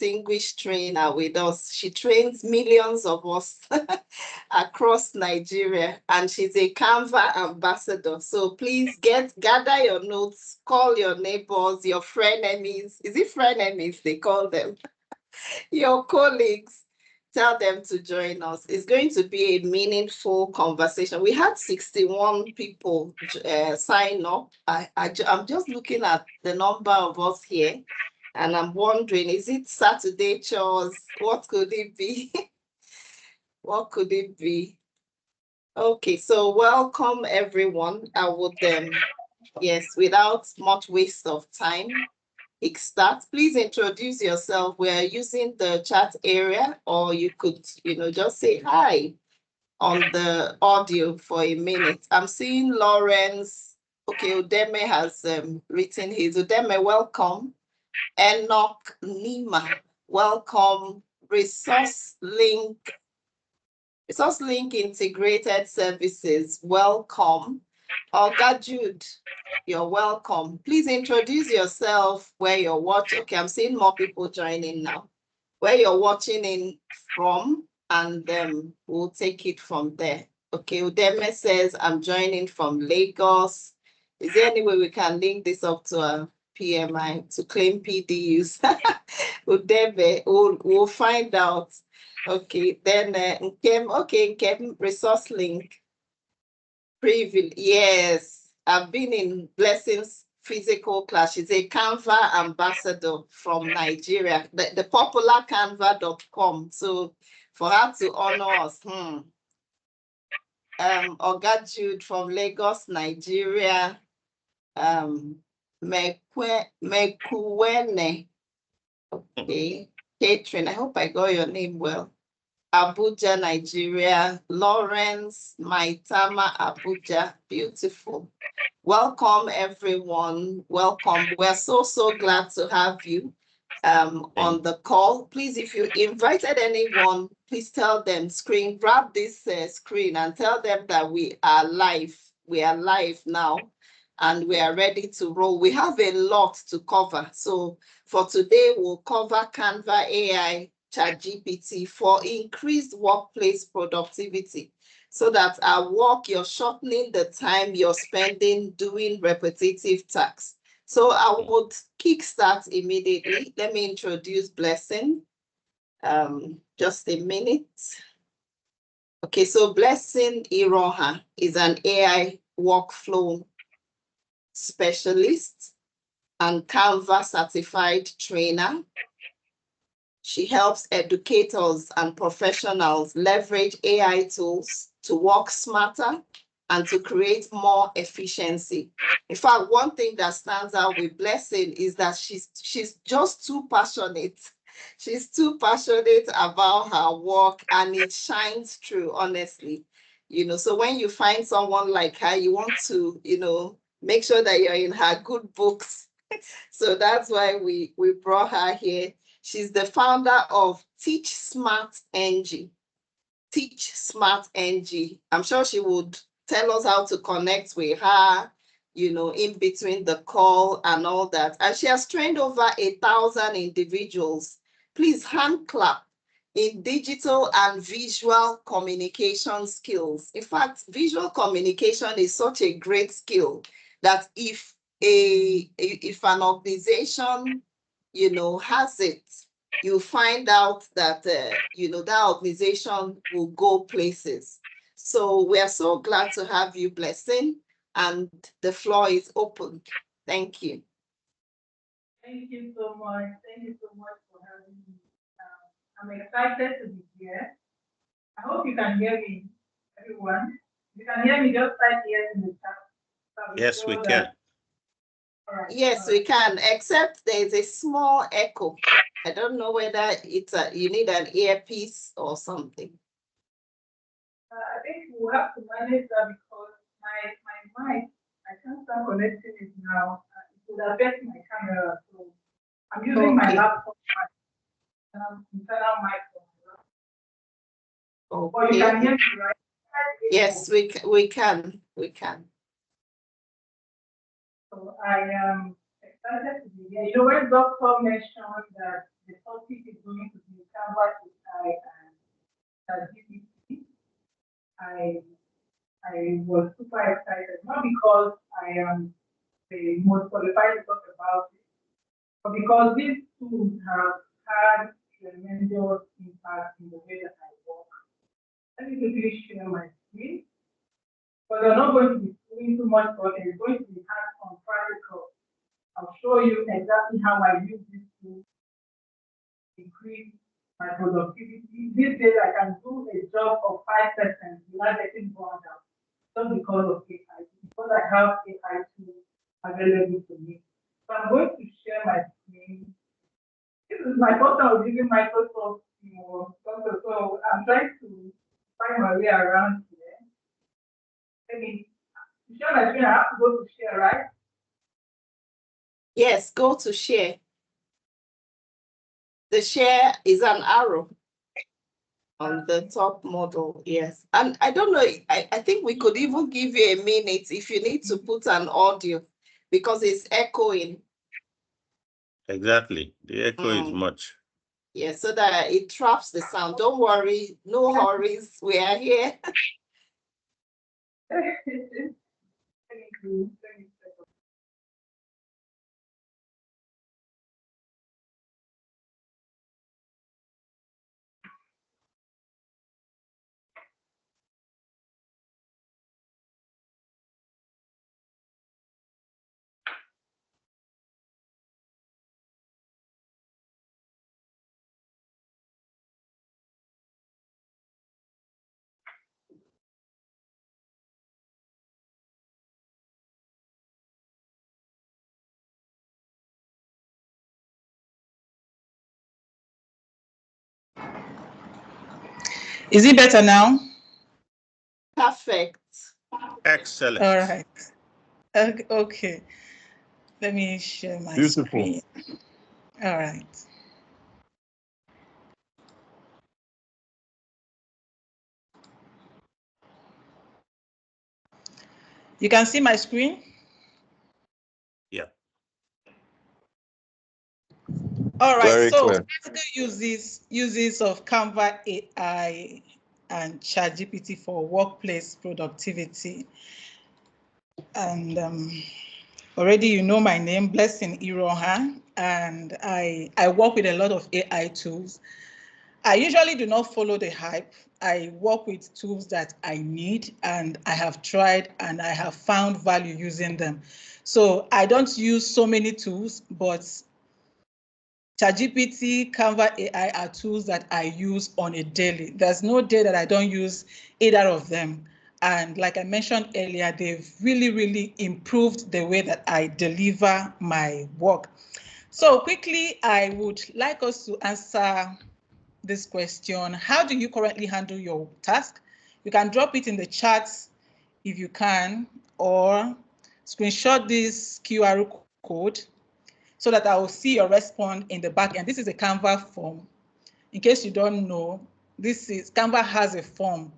distinguished trainer with us. She trains millions of us across Nigeria, and she's a Canva ambassador. So please gather your notes, call your neighbors, your frenemies. Is it frenemies they call them? Your colleagues. Tell them to join us. It's going to be a meaningful conversation. We had 61 people sign up. I'm just looking at the number of us here, and I'm wondering, is it Saturday chores? What could it be? What could it be? Okay, so welcome everyone. I would, yes, without much waste of time, kickstart. Please introduce yourself. We are using the chat area, or you could, just say hi on the audio for a minute. I'm seeing Lawrence. Okay, Udeme has written his. Udeme, welcome. Enoch Nima, welcome. Resource Link Integrated Services, welcome. Olga Jude, you're welcome. Please introduce yourself, where you're watching. Okay, I'm seeing more people joining now. Where you're watching in from, and we'll take it from there. Okay, Udeme says, I'm joining from Lagos. Is there any way we can link this up to a PMI to claim PDUs? Udeme, we'll find out. Okay, then Nkem, Resource Link. Yes, I've been in Blessings physical class. She's a Canva ambassador from Nigeria, the popular canva.com. So for her to honor us, Oga Jude from Lagos, Nigeria, Mekuwene, okay, Catherine, I hope I got your name well. Abuja, Nigeria, Lawrence, Maitama, Abuja, beautiful. Welcome, everyone. Welcome. We're so glad to have you on the call. Please, if you invited anyone, please tell them, grab this screen and tell them that we are live. We are live now, and we are ready to roll. We have a lot to cover. So for today, we'll cover Canva AI, ChatGPT for increased workplace productivity, so that at work, you're shortening the time you're spending doing repetitive tasks. So I would kickstart immediately. Let me introduce Blessing. Just a minute. Okay, so Blessing Iroha is an AI workflow specialist and Canva certified trainer. She helps educators and professionals leverage AI tools to work smarter and to create more efficiency. In fact, one thing that stands out with Blessing is that she's just too passionate. She's too passionate about her work, and it shines through, honestly. So when you find someone like her, you want to, make sure that you're in her good books. So that's why we brought her here. She's the founder of Teach Smart NG. Teach Smart NG. I'm sure she would tell us how to connect with her, in between the call and all that. And she has trained over 1,000 individuals. Please hand clap in digital and visual communication skills. In fact, visual communication is such a great skill that if an organization has it, you find out that, that organization will go places. So we are so glad to have you, Blessing, and the floor is open. Thank you. Thank you so much. Thank you so much for having me. I'm excited to be here. I hope you can hear me, everyone. You can hear me, just type yes in the chat. Yes, we can. Right. Yes, we can, except there's a small echo. I don't know whether it's you need an earpiece or something. I think we'll have to manage that because my mic, I can't start connecting it now. It would affect my camera. So I'm using my laptop internal mic. Okay. Or you can hear me, right? Yes, we can. So I am excited to be here. When Dr. mentioned that the topic is I was super excited, not because I am the most qualified to talk about it, but because these tools have had tremendous impact in the way that I work. Let me quickly share my screen. But they're not going to be doing too much work, and it's going to be hands-on practical. I'll show you exactly how I use this tool to increase my productivity. These days, I can do a job of 5% without getting burned out, just because of AI, because I have AI tools available to me. So I'm going to share my screen. This is my first time using Microsoft, so I'm trying to find my way around here. Let me share my screen. I have to go to share, right? Yes, go to share. The share is an arrow on the top model, yes. And I don't know, I think we could even give you a minute if you need to put an audio because it's echoing. Exactly. The echo is much. Yeah, so that it traps the sound. Don't worry, no hurries. We are here. Is it better now? Perfect. Excellent. All right. Okay. Let me share my screen. All right. You can see my screen? Yeah. All right. Very so clear. uses of Canva AI and ChatGPT for workplace productivity. And already you know my name, Blessing Iroha, and I work with a lot of AI tools. I usually do not follow the hype. I work with tools that I need and I have tried and I have found value using them. So I don't use so many tools, but ChatGPT, Canva AI are tools that I use on a daily. There's no day that I don't use either of them. And like I mentioned earlier, they've really, really improved the way that I deliver my work. So quickly, I would like us to answer this question. How do you currently handle your task? You can drop it in the chat if you can, or screenshot this QR code so that I will see your response in the back end. This is a Canva form. In case you don't know, Canva has a form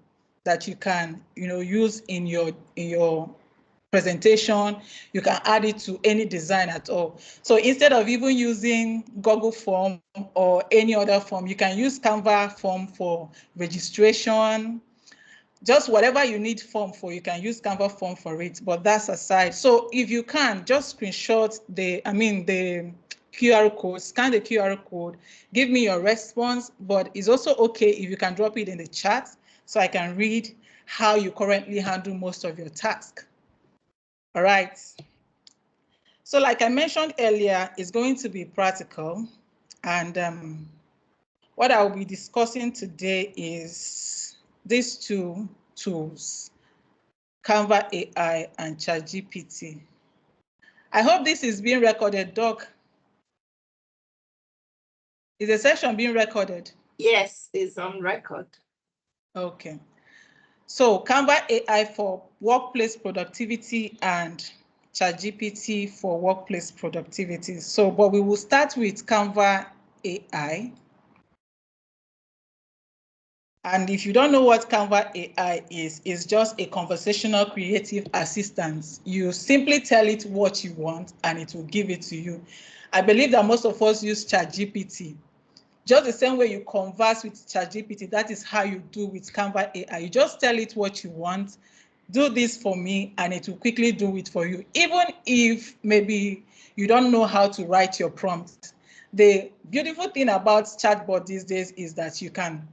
that you can use in your presentation. You can add it to any design at all. So instead of even using Google form or any other form, you can use Canva form for registration. Just whatever you need form for, you can use Canva form for it, but that's aside. So if you can, just screenshot the QR code, scan the QR code, give me your response, but it's also okay if you can drop it in the chat so I can read how you currently handle most of your tasks. All right. So like I mentioned earlier, it's going to be practical. And what I will be discussing today is these two tools, Canva AI and ChatGPT. I hope this is being recorded, Doc. Is the session being recorded? Yes, it's on record. Okay. So Canva AI for workplace productivity and ChatGPT for workplace productivity. So, but we will start with Canva AI. And if you don't know what Canva AI is, it's just a conversational creative assistant. You simply tell it what you want and it will give it to you. I believe that most of us use ChatGPT. Just the same way you converse with ChatGPT, that is how you do with Canva AI. You just tell it what you want, do this for me, and it will quickly do it for you. Even if maybe you don't know how to write your prompt. The beautiful thing about chatbot these days is that you can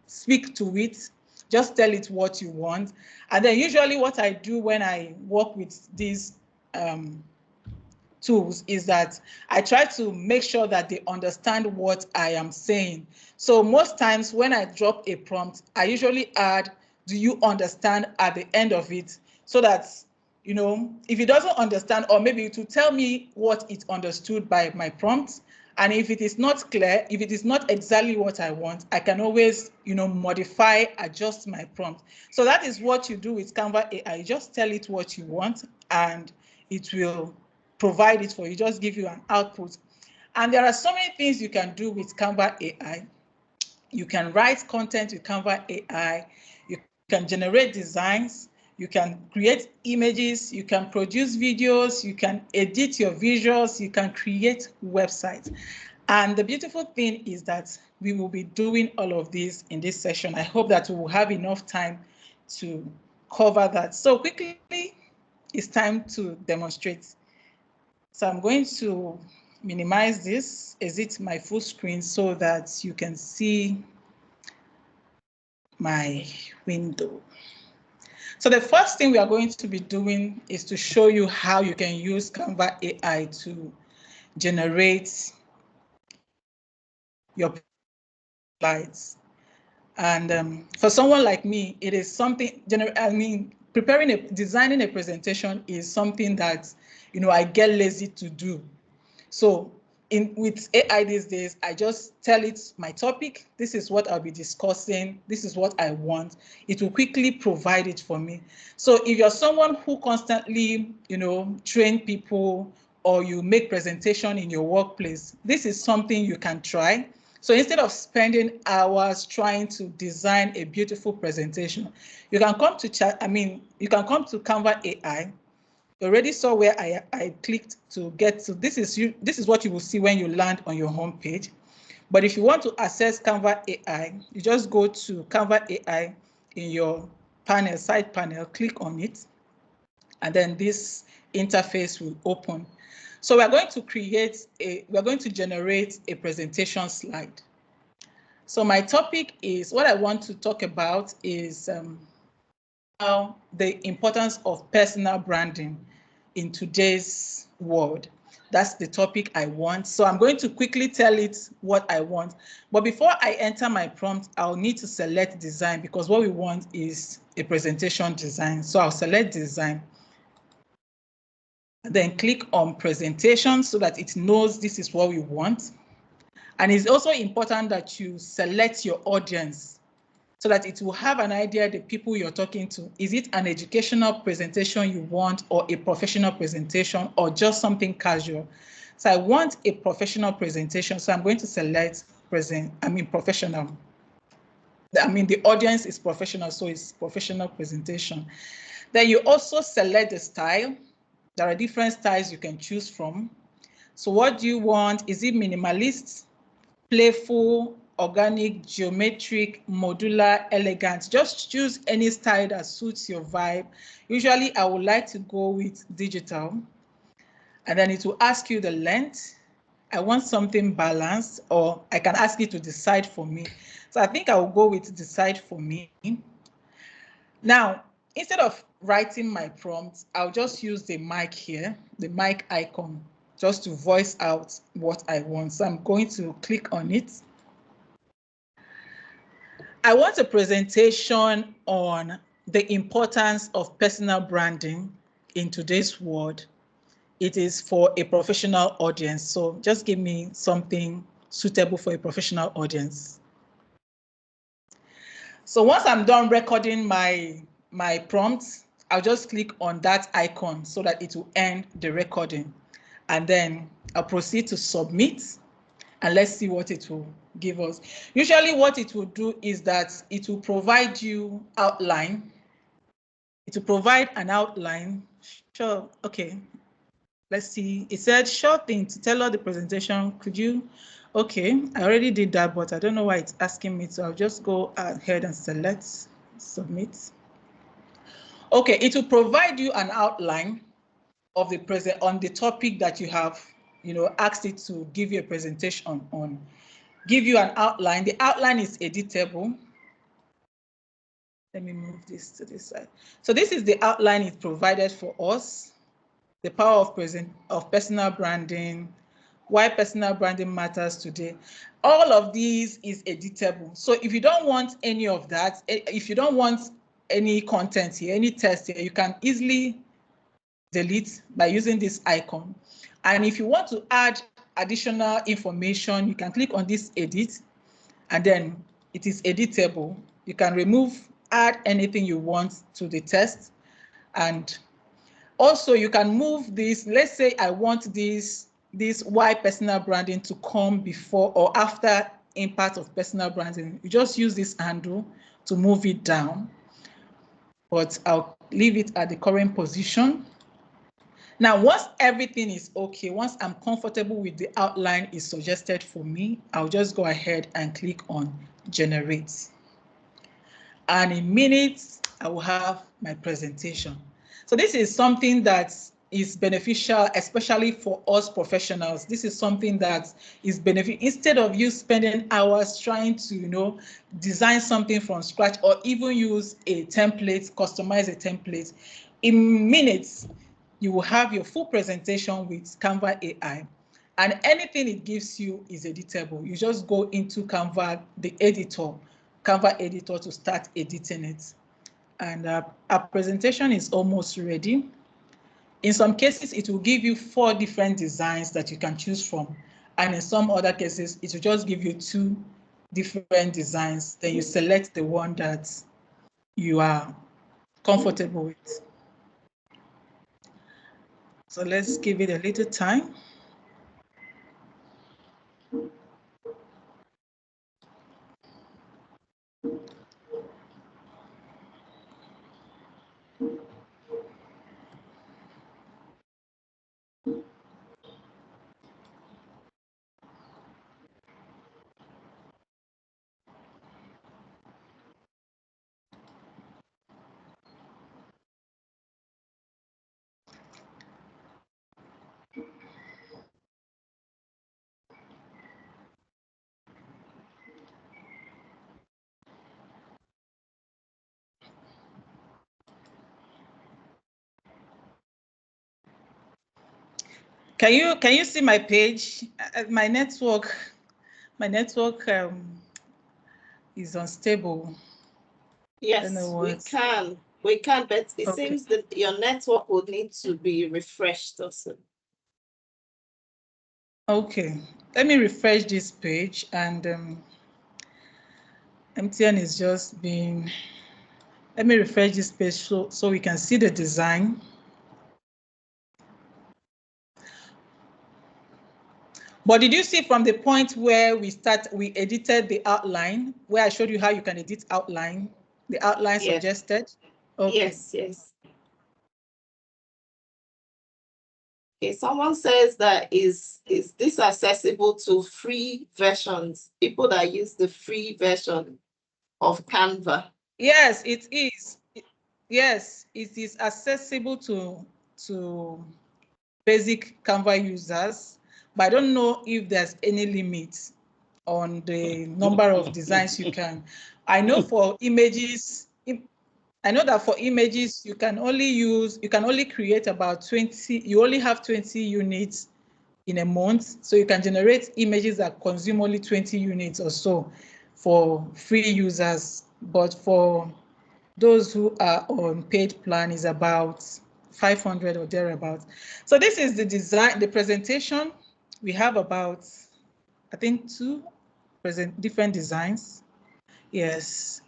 speak to it, just tell it what you want. And then usually what I do when I work with these tools is that I try to make sure that they understand what I am saying. So most times when I drop a prompt, I usually add, do you understand, at the end of it, so that, you know, if it doesn't understand, or maybe it will tell me what it understood by my prompt. And if it is not clear, if it is not exactly what I want, I can always, you know, modify, adjust my prompt. So that is what you do with Canva AI. You just tell it what you want, and it will provide it for you, just give you an output. And there are so many things you can do with Canva AI. You can write content with Canva AI. You can generate designs. You can create images. You can produce videos. You can edit your visuals. You can create websites. And the beautiful thing is that we will be doing all of this in this session. I hope that we will have enough time to cover that. So quickly, it's time to demonstrate. So I'm going to minimize this, exit my full screen so that you can see my window. So the first thing we are going to be doing is to show you how you can use Canva AI to generate your slides. And for someone like me, it is something, designing a presentation is something that, you know, I get lazy to do. So with AI these days, I just tell it my topic. This is what I'll be discussing. This is what I want. It will quickly provide it for me. So if you're someone who constantly, you know, train people, or you make presentation in your workplace, this is something you can try. So instead of spending hours trying to design a beautiful presentation, you can come to Canva AI. You already saw where I clicked to get to. This is what you will see when you land on your home page. But if you want to access Canva AI, you just go to Canva AI in your panel, side panel, click on it, and then this interface will open. So we're going to generate a presentation slide. So my topic is, what I want to talk about is how the importance of personal branding in today's world. That's the topic I want. So I'm going to quickly tell it what I want. But before I enter my prompt, I'll need to select design, because what we want is a presentation design. So I'll select design. Then click on presentation so that it knows this is what we want. And it's also important that you select your audience so that it will have an idea the people you're talking to. Is it an educational presentation you want, or a professional presentation, or just something casual? So I want a professional presentation, so I'm going to select professional. The audience is professional, so it's professional presentation. Then you also select the style. There are different styles you can choose from. So what do you want? Is it minimalist, playful, organic, geometric, modular, elegant? Just choose any style that suits your vibe. Usually I would like to go with digital. And then it will ask you the length. I want something balanced, or I can ask it to decide for me. So I think I will go with decide for me. Now, instead of writing my prompt, I'll just use the mic here, the mic icon, just to voice out what I want. So I'm going to click on it. I want a presentation on the importance of personal branding in today's world. It is for a professional audience. So just give me something suitable for a professional audience. So once I'm done recording my prompts, I'll just click on that icon so that it will end the recording. And then I'll proceed to submit, and let's see what it will give us. Usually what it will do is that it will provide you outline. It will provide an outline. Sure, okay. Let's see. It said, sure thing, to tailor the presentation. Could you? Okay, I already did that, but I don't know why it's asking me. So I'll just go ahead and select submit. Okay, it will provide you an outline of the present on the topic that you have, asked it to give you a presentation on. Give you an outline. The outline is editable. Let me move this to this side. So this is the outline it provided for us. The power of personal branding, why personal branding matters today. All of these is editable. So if you don't want any of that, if you don't want any content here, any text here, you can easily delete by using this icon. And if you want to add additional information, you can click on this edit, and then it is editable. You can remove, add anything you want to the text. And also you can move this. Let's say I want this why personal branding to come before or after impact of personal branding. You just use this handle to move it down, but I'll leave it at the current position. Now, once everything is okay, once I'm comfortable with the outline is suggested for me, I'll just go ahead and click on generate. And in minutes, I will have my presentation. So this is something that is beneficial, especially for us professionals. This is something that is beneficial. Instead of you spending hours trying to, design something from scratch or even use a template, customize a template, in minutes, you will have your full presentation with Canva AI. And anything it gives you is editable. You just go into Canva, the editor, Canva editor to start editing it. And our presentation is almost ready. In some cases, it will give you 4 different designs that you can choose from. And in some other cases, it will just give you 2 different designs. Then you select the one that you are comfortable with. So let's give it a little time. Can you see my page? My network is unstable. Yes, we can, but it seems that your network would need to be refreshed also. Okay, let me refresh this page, and MTN is just being. Let me refresh this page so we can see the design. But did you see from the point where we edited the outline, where I showed you how you can edit outline, the outline Yes. suggested? Okay. Yes, yes. Okay, someone says that is this accessible to free versions, people that use the free version of Canva? Yes, it is. Yes, it is accessible to basic Canva users, but I don't know if there's any limit on the number of designs you can. I know for images, that for images you can only create about 20, you only have 20 units in a month, so you can generate images that consume only 20 units or so for free users, but for those who are on paid plan is about 500 or thereabouts. So this is the design, the presentation. We have about, I think, 2 different designs. Yes.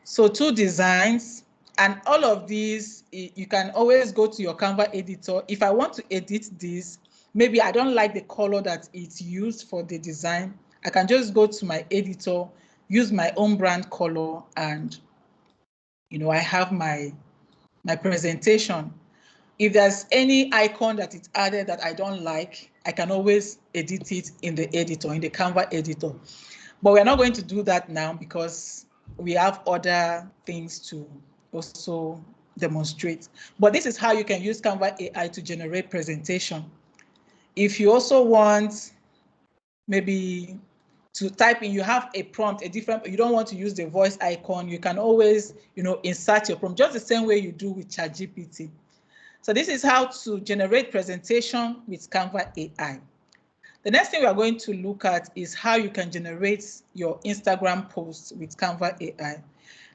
So 2 designs, and all of these, you can always go to your Canva editor. If I want to edit this, maybe I don't like the color that it's used for the design, I can just go to my editor, use my own brand color, and I have my presentation. If there's any icon that is added that I don't like, I can always edit it in the editor, in the Canva editor. But we're not going to do that now because we have other things to also demonstrate. But this is how you can use Canva AI to generate presentation. If you also want maybe to type in, you have a prompt, you don't want to use the voice icon, you can always, insert your prompt, just the same way you do with ChatGPT. So this is how to generate presentation with Canva AI. The next thing we are going to look at is how you can generate your Instagram posts with Canva AI.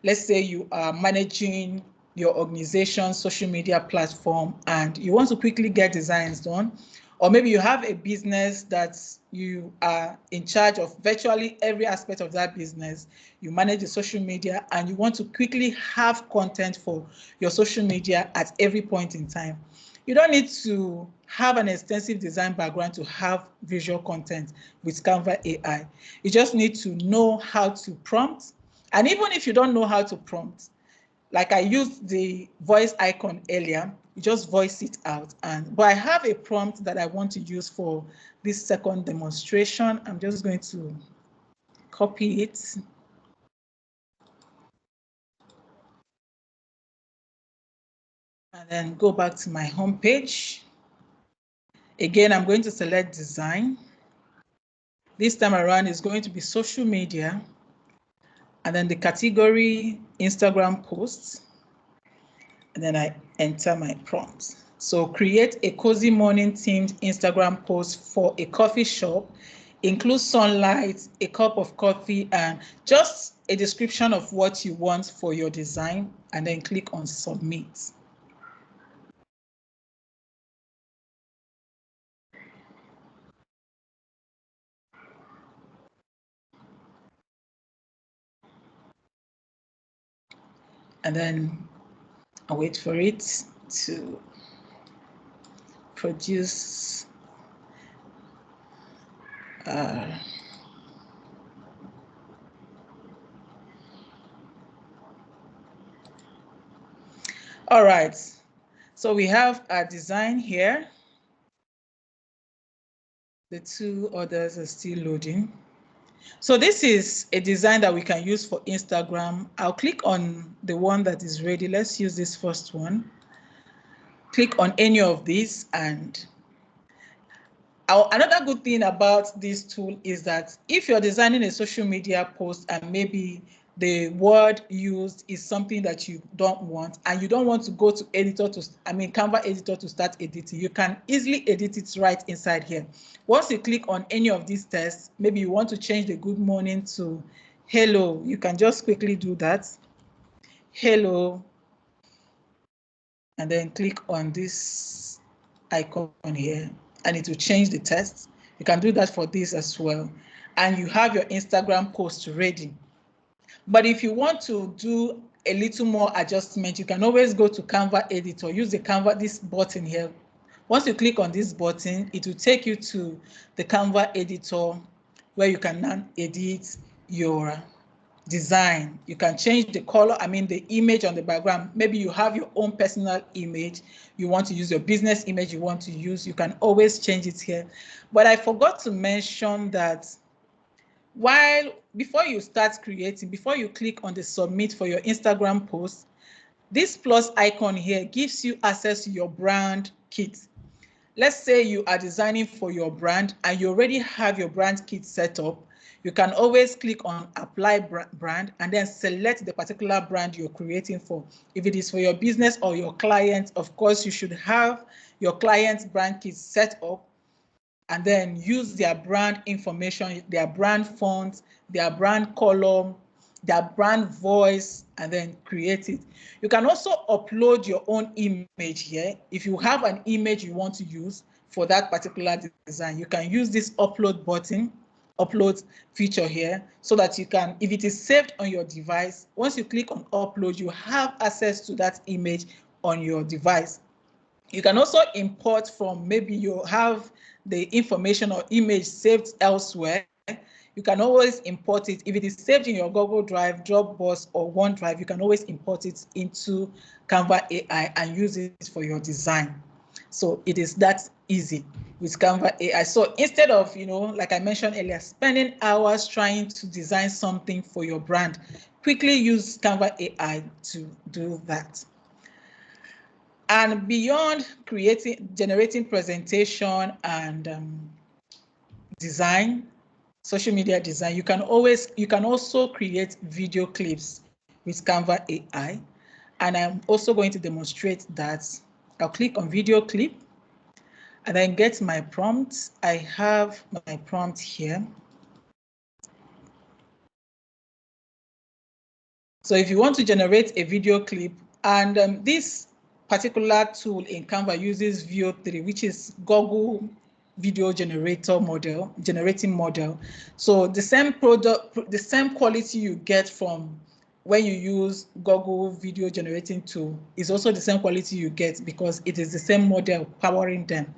Let's say you are managing your organization's social media platform and you want to quickly get designs done, or maybe you have a business that you are in charge of virtually every aspect of that business. You manage the social media and you want to quickly have content for your social media at every point in time. You don't need to have an extensive design background to have visual content with Canva AI. You just need to know how to prompt. And even if you don't know how to prompt, like I used the voice icon earlier, you just voice it out. But I have a prompt that I want to use for this second demonstration. I'm just going to copy it. And then go back to my home page. Again, I'm going to select design. This time around is going to be social media. And then the category, Instagram posts. And then I enter my prompts. So create a cozy morning themed Instagram post for a coffee shop, include sunlight, a cup of coffee, and just a description of what you want for your design, and then click on submit. And then I wait for it to produce all right, so we have our design here. The two others are still loading. So this is a design that we can use for Instagram. I'll click on the one that is ready. Let's use this first one. Click on any of these, and another good thing about this tool is that if you're designing a social media post and maybe the word used is something that you don't want and you don't want to go to Canva editor to start editing, you can easily edit it right inside here. Once you click on any of these tests, maybe you want to change the good morning to hello, you can just quickly do that. Hello. And then click on this icon here and it will change the text. You can do that for this as well. And you have your Instagram post ready. But if you want to do a little more adjustment, you can always go to Canva editor, use the Canva, this button here. Once you click on this button, it will take you to the Canva editor where you can now edit your design. You can change the color, the image on the background. Maybe you have your own personal image. You want to use your business image you want to use. You can always change it here. But I forgot to mention that before you start creating, before you click on the submit for your Instagram post, this plus icon here gives you access to your brand kit. Let's say you are designing for your brand and you already have your brand kit set up. You can always click on apply brand and then select the particular brand you're creating for. If it is for your business or your client, of course, you should have your client's brand kit set up and then use their brand information, their brand font, their brand column, their brand voice, and then create it. You can also upload your own image here. If you have an image you want to use for that particular design, you can use this upload button, upload feature here, so that you can, if it is saved on your device, once you click on upload, you have access to that image on your device. You can also import from, maybe you have the information or image saved elsewhere. You can always import it. If it is saved in your Google Drive, Dropbox, or OneDrive, you can always import it into Canva AI and use it for your design. So it is that easy with Canva AI. So instead of, like I mentioned earlier, spending hours trying to design something for your brand, quickly use Canva AI to do that. And beyond generating presentation and design, social media design, you can also create video clips with Canva AI. And I'm also going to demonstrate that. I'll click on video clip and then get my prompt. I have my prompt here. So if you want to generate a video clip, and this particular tool in Canva uses Veo 3, which is Google video generating model. So the same quality you get from when you use Google video generating tool is also the same quality you get because it is the same model powering them.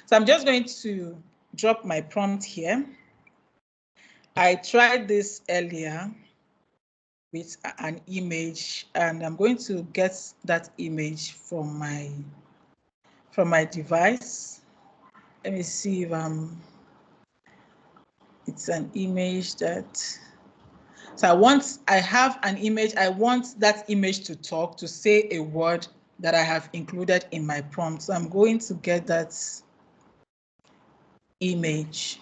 So I'm just going to drop my prompt here. I tried this earlier with an image, and I'm going to get that image from my device. Let me see if it's an image that, so I have an image, I want that image to talk, to say a word that I have included in my prompt. So I'm going to get that image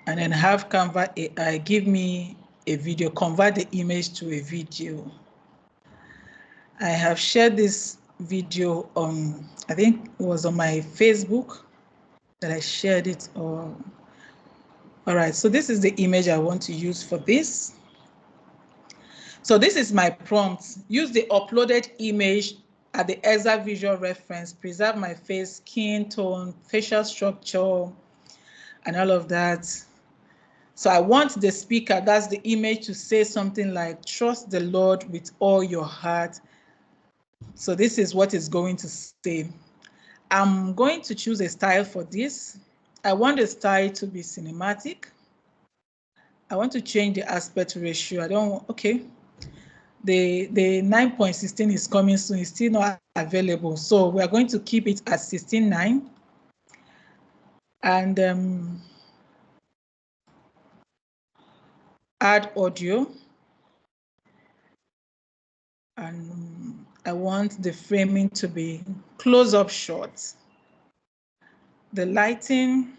and then have Canva AI give me a video, convert the image to a video. I have shared this video on, I think it was on my Facebook that I shared it. All right, so this is the image I want to use for this. So this is my prompt. Use the uploaded image at the exact visual reference, preserve my face, skin tone, facial structure, and all of that. So I want the speaker, that's the image, to say something like, trust the Lord with all your heart. So this is what it's going to say. I'm going to choose a style for this. I want the style to be cinematic. I want to change the aspect ratio. I don't, okay. The 9.16 is coming soon, it's still not available. So we are going to keep it at 16:9. And add audio. And I want the framing to be close-up shots. The lighting,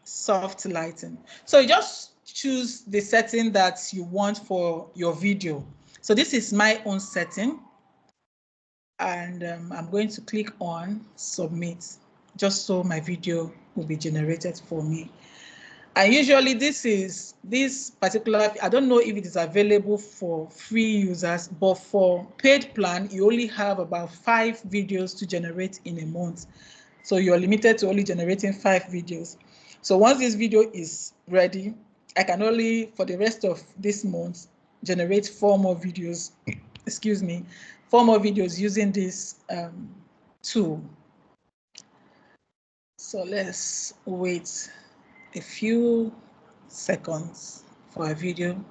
soft lighting. So you just choose the setting that you want for your video. So this is my own setting. And I'm going to click on submit, just so my video will be generated for me. And usually this particular, I don't know if it is available for free users, but for paid plan, you only have about 5 videos to generate in a month. So you're limited to only generating 5 videos. So once this video is ready, I can only, for the rest of this month, generate 4 more videos, excuse me, 4 more videos using this tool. So let's wait a few seconds for a video.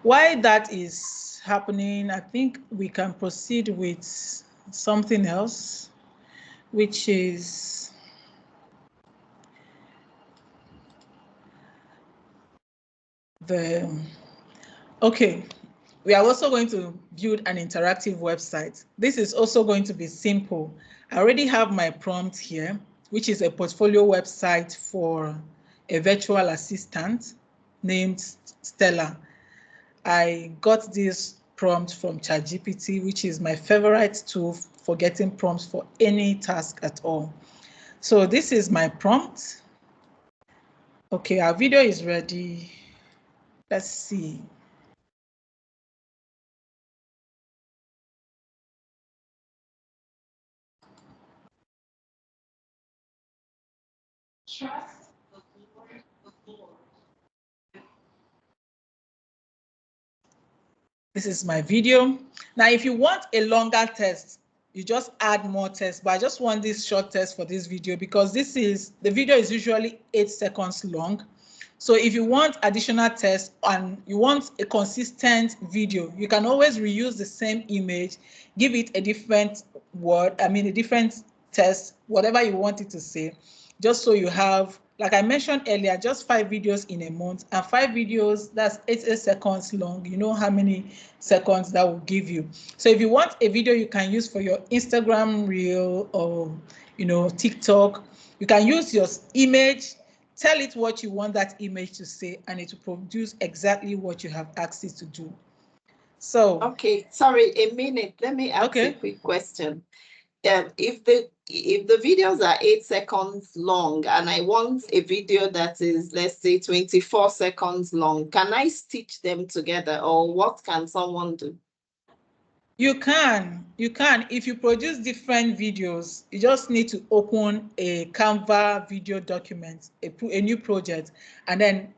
While that is happening, I think we can proceed with something else, which is okay, we are also going to build an interactive website. This is also going to be simple. I already have my prompt here, which is a portfolio website for a virtual assistant named Stella. I got this prompt from ChatGPT, which is my favorite tool for getting prompts for any task at all. So this is my prompt. Okay, our video is ready. Let's see. Trust the Lord with Lord. This is my video. Now, if you want a longer test, you just add more text, but I just want this short test for this video because the video is usually 8 seconds long. So if you want additional text and you want a consistent video, you can always reuse the same image, give it a different word, a different text, whatever you want it to say, just so you have like I mentioned earlier, just 5 videos in a month, and 5 videos, that's 8 seconds long. You know how many seconds that will give you. So if you want a video you can use for your Instagram reel or, you know, TikTok, you can use your image, tell it what you want that image to say, and it will produce exactly what you have asked it to do. So okay, sorry, a minute. Let me ask a quick question. If the videos are 8 seconds long and I want a video that is, let's say, 24 seconds long, can I stitch them together, or what can someone do? You can. If you produce different videos, you just need to open a Canva video document, a new project, and then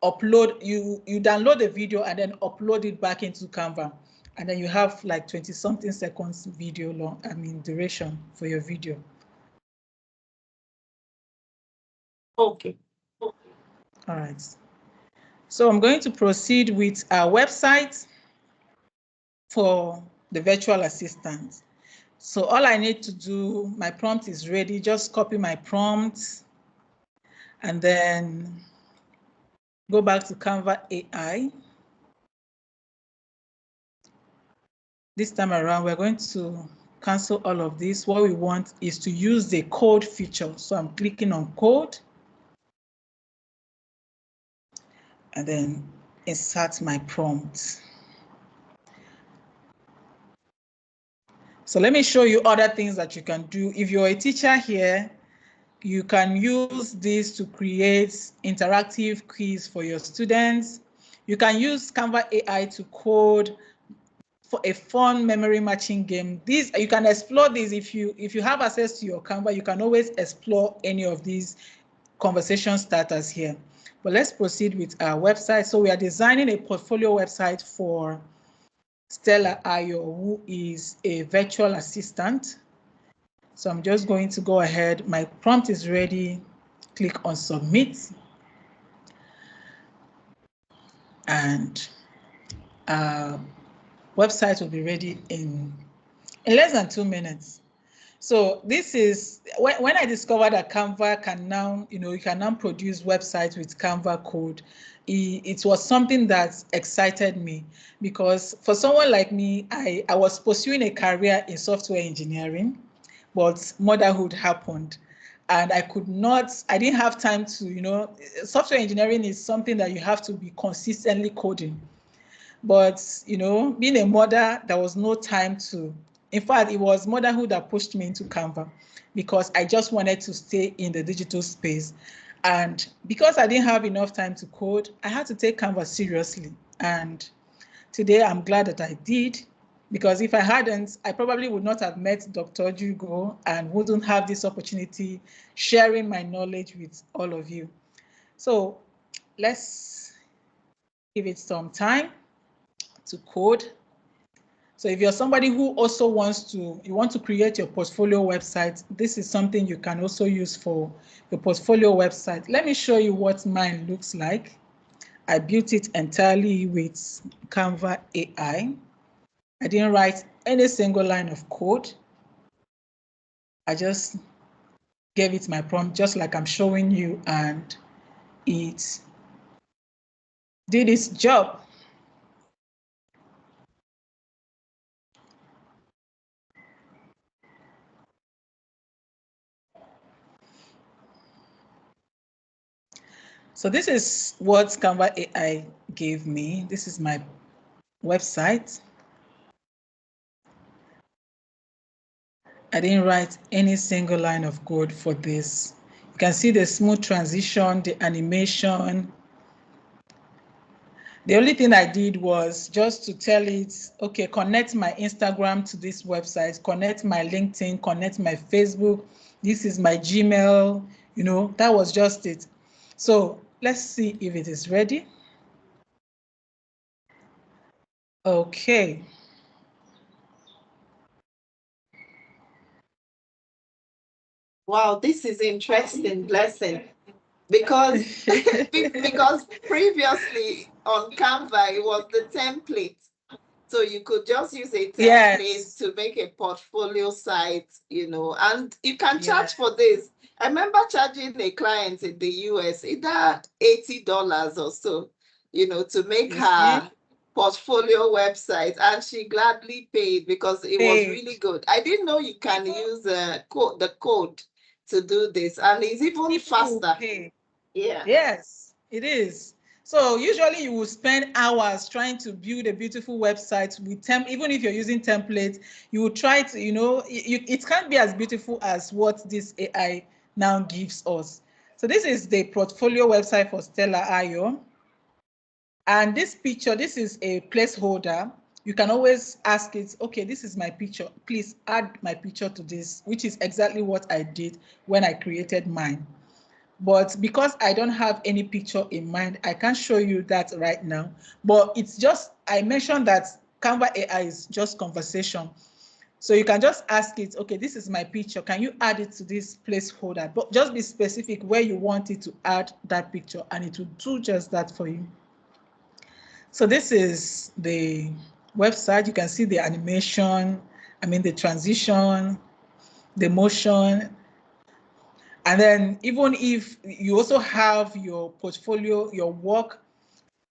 upload, you download the video and then upload it back into Canva. And then you have like 20 something seconds video long, duration for your video. Okay. All right. So I'm going to proceed with our website for the virtual assistant. So all I need to do, my prompt is ready. Just copy my prompt and then go back to Canva AI. This time around, we're going to cancel all of this. What we want is to use the code feature. So I'm clicking on code and then insert my prompt. So let me show you other things that you can do. If you're a teacher here, you can use this to create interactive quiz for your students. You can use Canva AI to code for a fun memory matching game. These, you can explore these if you have access to your Canva. You can always explore any of these conversation starters here. But let's proceed with our website. So we are designing a portfolio website for Stella Ayo, who is a virtual assistant. So I'm just going to go ahead. My prompt is ready. Click on submit. And our website will be ready in less than 2 minutes. So this is when I discovered that Canva can now, you can now produce websites with Canva code. It was something that excited me, because for someone like me, I was pursuing a career in software engineering, but motherhood happened. And I didn't have time to, software engineering is something that you have to be consistently coding. But, being a mother, there was no time to. In fact, it was motherhood that pushed me into Canva, because I just wanted to stay in the digital space. And because I didn't have enough time to code, I had to take Canva seriously. And today I'm glad that I did, because if I hadn't, I probably would not have met Dr. Jugo and wouldn't have this opportunity sharing my knowledge with all of you. So let's give it some time to code. So if you're somebody who also want to create your portfolio website, this is something you can also use for your portfolio website. Let me show you what mine looks like. I built it entirely with Canva AI. I didn't write any single line of code. I just gave it my prompt, just like I'm showing you, and it did its job. So this is what Canva AI gave me. This is my website. I didn't write any single line of code for this. You can see the smooth transition, the animation. The only thing I did was just to tell it, okay, connect my Instagram to this website, connect my LinkedIn, connect my Facebook. This is my Gmail, that was just it. So let's see if it is ready. Okay. Wow, this is interesting, Blessing, because because previously on Canva it was the template, so you could just use a template to make a portfolio site, and you can charge for this. I remember charging a client in the US either $80 or so, to make You see? her portfolio website, and she gladly paid because it was really good. I didn't know you can use the code to do this, and it's even faster. Yeah. Yes, it is. So usually you will spend hours trying to build a beautiful website with even if you're using templates, you will try to, it can't be as beautiful as what this AI now gives us. So this is the portfolio website for Stella Ayo. And this picture, this is a placeholder. You can always ask it, okay, this is my picture. Please add my picture to this, which is exactly what I did when I created mine. But because I don't have any picture in mind, I can't show you that right now. But it's just, I mentioned that Canva AI is just conversation. So you can just ask it, okay, this is my picture. Can you add it to this placeholder? But just be specific where you want it to add that picture, and it will do just that for you. So this is the website. You can see the animation, the transition, the motion. And then even if you also have your portfolio, your work,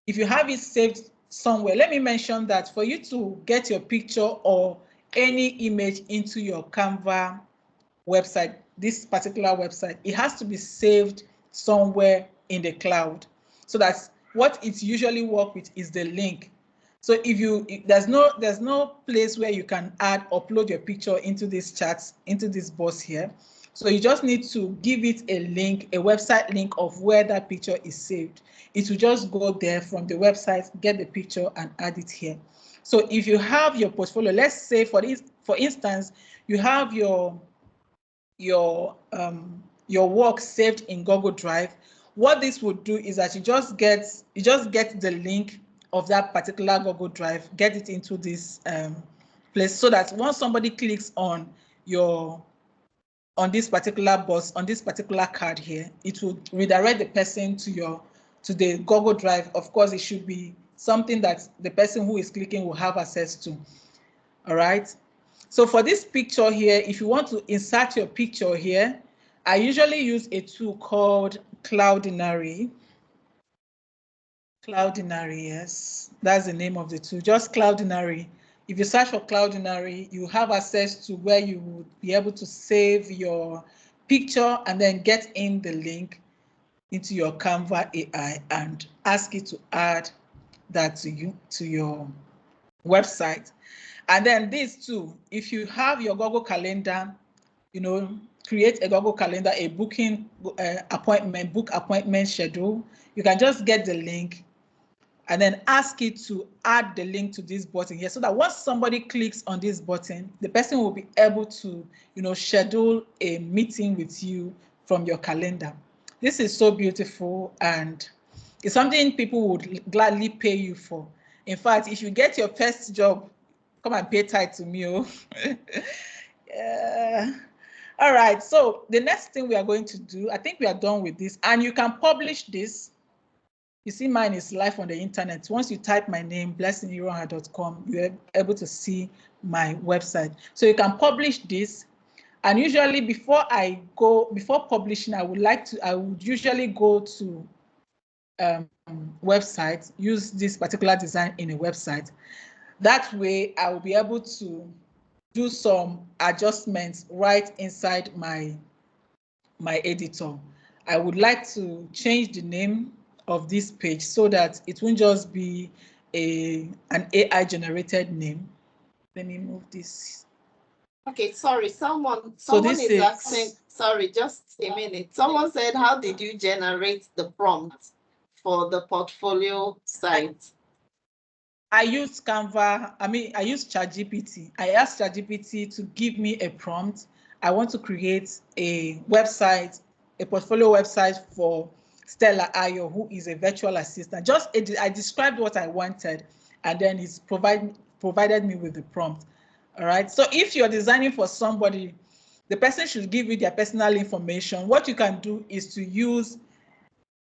if you have it saved somewhere, let me mention that for you to get your picture or any image into your Canva website, this particular website, it has to be saved somewhere in the cloud. So that's what it usually works with is the link. So if there's no place where you can upload your picture into this chat, into this box here. So you just need to give it a link, a website link of where that picture is saved. It will just go there from the website, get the picture and add it here. So if you have your portfolio, let's say for instance, you have your work saved in Google Drive. What this would do is that you just get the link of that particular Google Drive, get it into this place, so that once somebody clicks on this particular box, on this particular card here, it will redirect the person to the Google Drive. Of course, it should be something that the person who is clicking will have access to. All right. So for this picture here, if you want to insert your picture here, I usually use a tool called Cloudinary. Cloudinary, yes, that's the name of the tool, just Cloudinary. If you search for Cloudinary, you have access to where you would be able to save your picture and then get in the link into your Canva AI and ask it to add that to your website. And then this too, if you have your Google Calendar, create a Google Calendar, a booking appointment schedule, you can just get the link and then ask it to add the link to this button here, so that once somebody clicks on this button, the person will be able to, schedule a meeting with you from your calendar. This is so beautiful, and it's something people would gladly pay you for. In fact, if you get your first job, come and pay tithe to me. Oh. Yeah. All right, so the next thing we are going to do, I think we are done with this, and you can publish this. You see, mine is live on the internet. Once you type my name, blessingiroha.com, you're able to see my website. So you can publish this. And usually before publishing, I would usually go to website, use this particular design in a website. That way I will be able to do some adjustments right inside my editor. I would like to change the name of this page so that it won't just be an AI generated name. Let me move this. Okay, sorry, someone is asking, sorry, just a minute. Someone said, how did you generate the prompt for the portfolio site? I use Canva, I use ChatGPT. I asked ChatGPT to give me a prompt. I want to create a website, a portfolio website for Stella Ayo, who is a virtual assistant. I described what I wanted, and then it's provided me with the prompt. All right. So if you're designing for somebody, the person should give you their personal information. What you can do is to use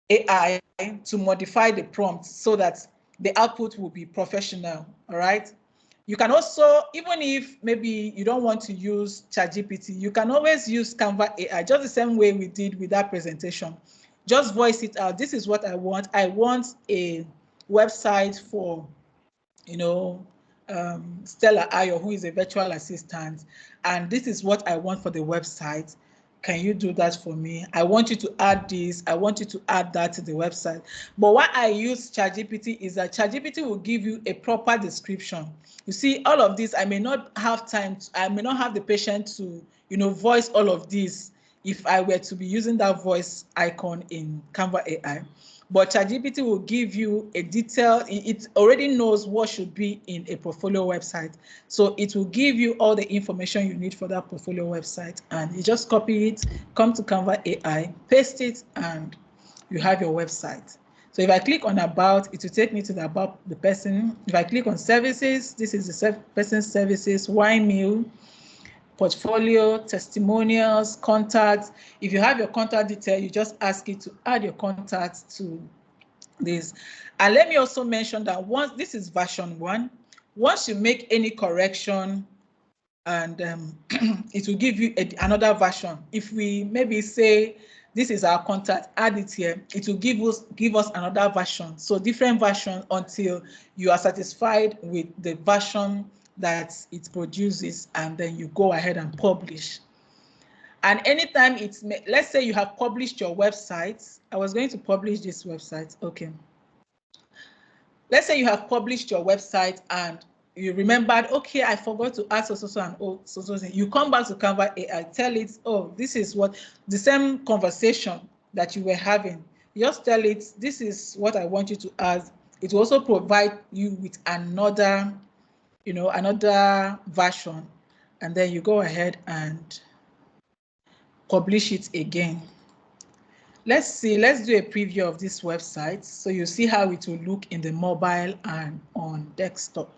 AI to modify the prompt so that the output will be professional. All right. You can also, even if maybe you don't want to use ChatGPT, you can always use Canva AI, just the same way we did with that presentation. Just voice it out. This is what I want. I want a website for, you know, Stella Ayo, who is a virtual assistant, and this is what I want for the website. Can you do that for me? I want you to add this. I want you to add that to the website. But why I use ChatGPT is that ChatGPT will give you a proper description. You see, all of this, I may not have time, I may not have the patience to, you know, voice all of this if I were to be using that voice icon in Canva AI. But ChatGPT will give you a detail. It already knows what should be in a portfolio website. So it will give you all the information you need for that portfolio website. And you just copy it, come to Canva AI, paste it, and you have your website. So if I click on about, it will take me to the about the person. If I click on services, this is the person's services, wine meal, portfolio, testimonials, contacts. If you have your contact detail, you just ask it to add your contacts to this. And let me also mention that once this is version 1, once you make any correction, and it will give you another version. If we maybe say this is our contact, add it here, it will give us another version. So different version until you are satisfied with the version that it produces, and then you go ahead and publish. And anytime it's, let's say you have published your website. I was going to publish this website. Okay. Let's say you have published your website and you remembered, okay, I forgot to add so and so. You come back to Canva AI, tell it, oh, this is what the same conversation that you were having. You just tell it, this is what I want you to add. It will also provide you with another, you know, another version, and then you go ahead and publish it again. Let's see, let's do a preview of this website so you see how it will look in the mobile and on desktop.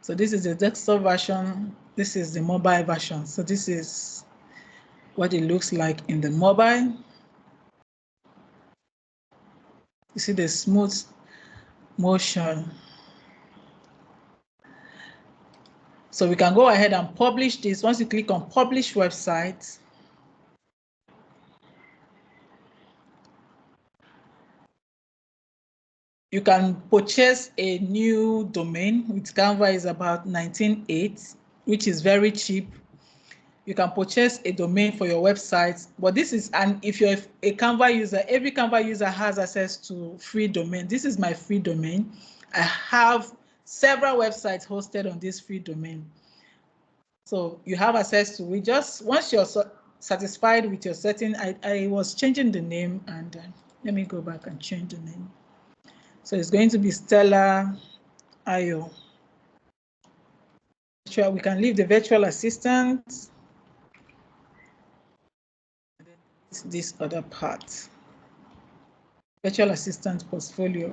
So this is the desktop version, this is the mobile version. So this is what it looks like in the mobile. You see the smooth motion. So we can go ahead and publish this. Once you click on publish website, you can purchase a new domain with Canva. Is about 19.8, which is very cheap. You can purchase a domain for your website, but this is, and if you're a Canva user, every Canva user has access to free domain. This is my free domain. I have several websites hosted on this free domain. So you have access to it. Just once you're satisfied with your setting, I was changing the name, and let me go back and change the name. So it's going to be Stella Ayo. Sure, we can leave the virtual assistant. This other part, virtual assistant portfolio.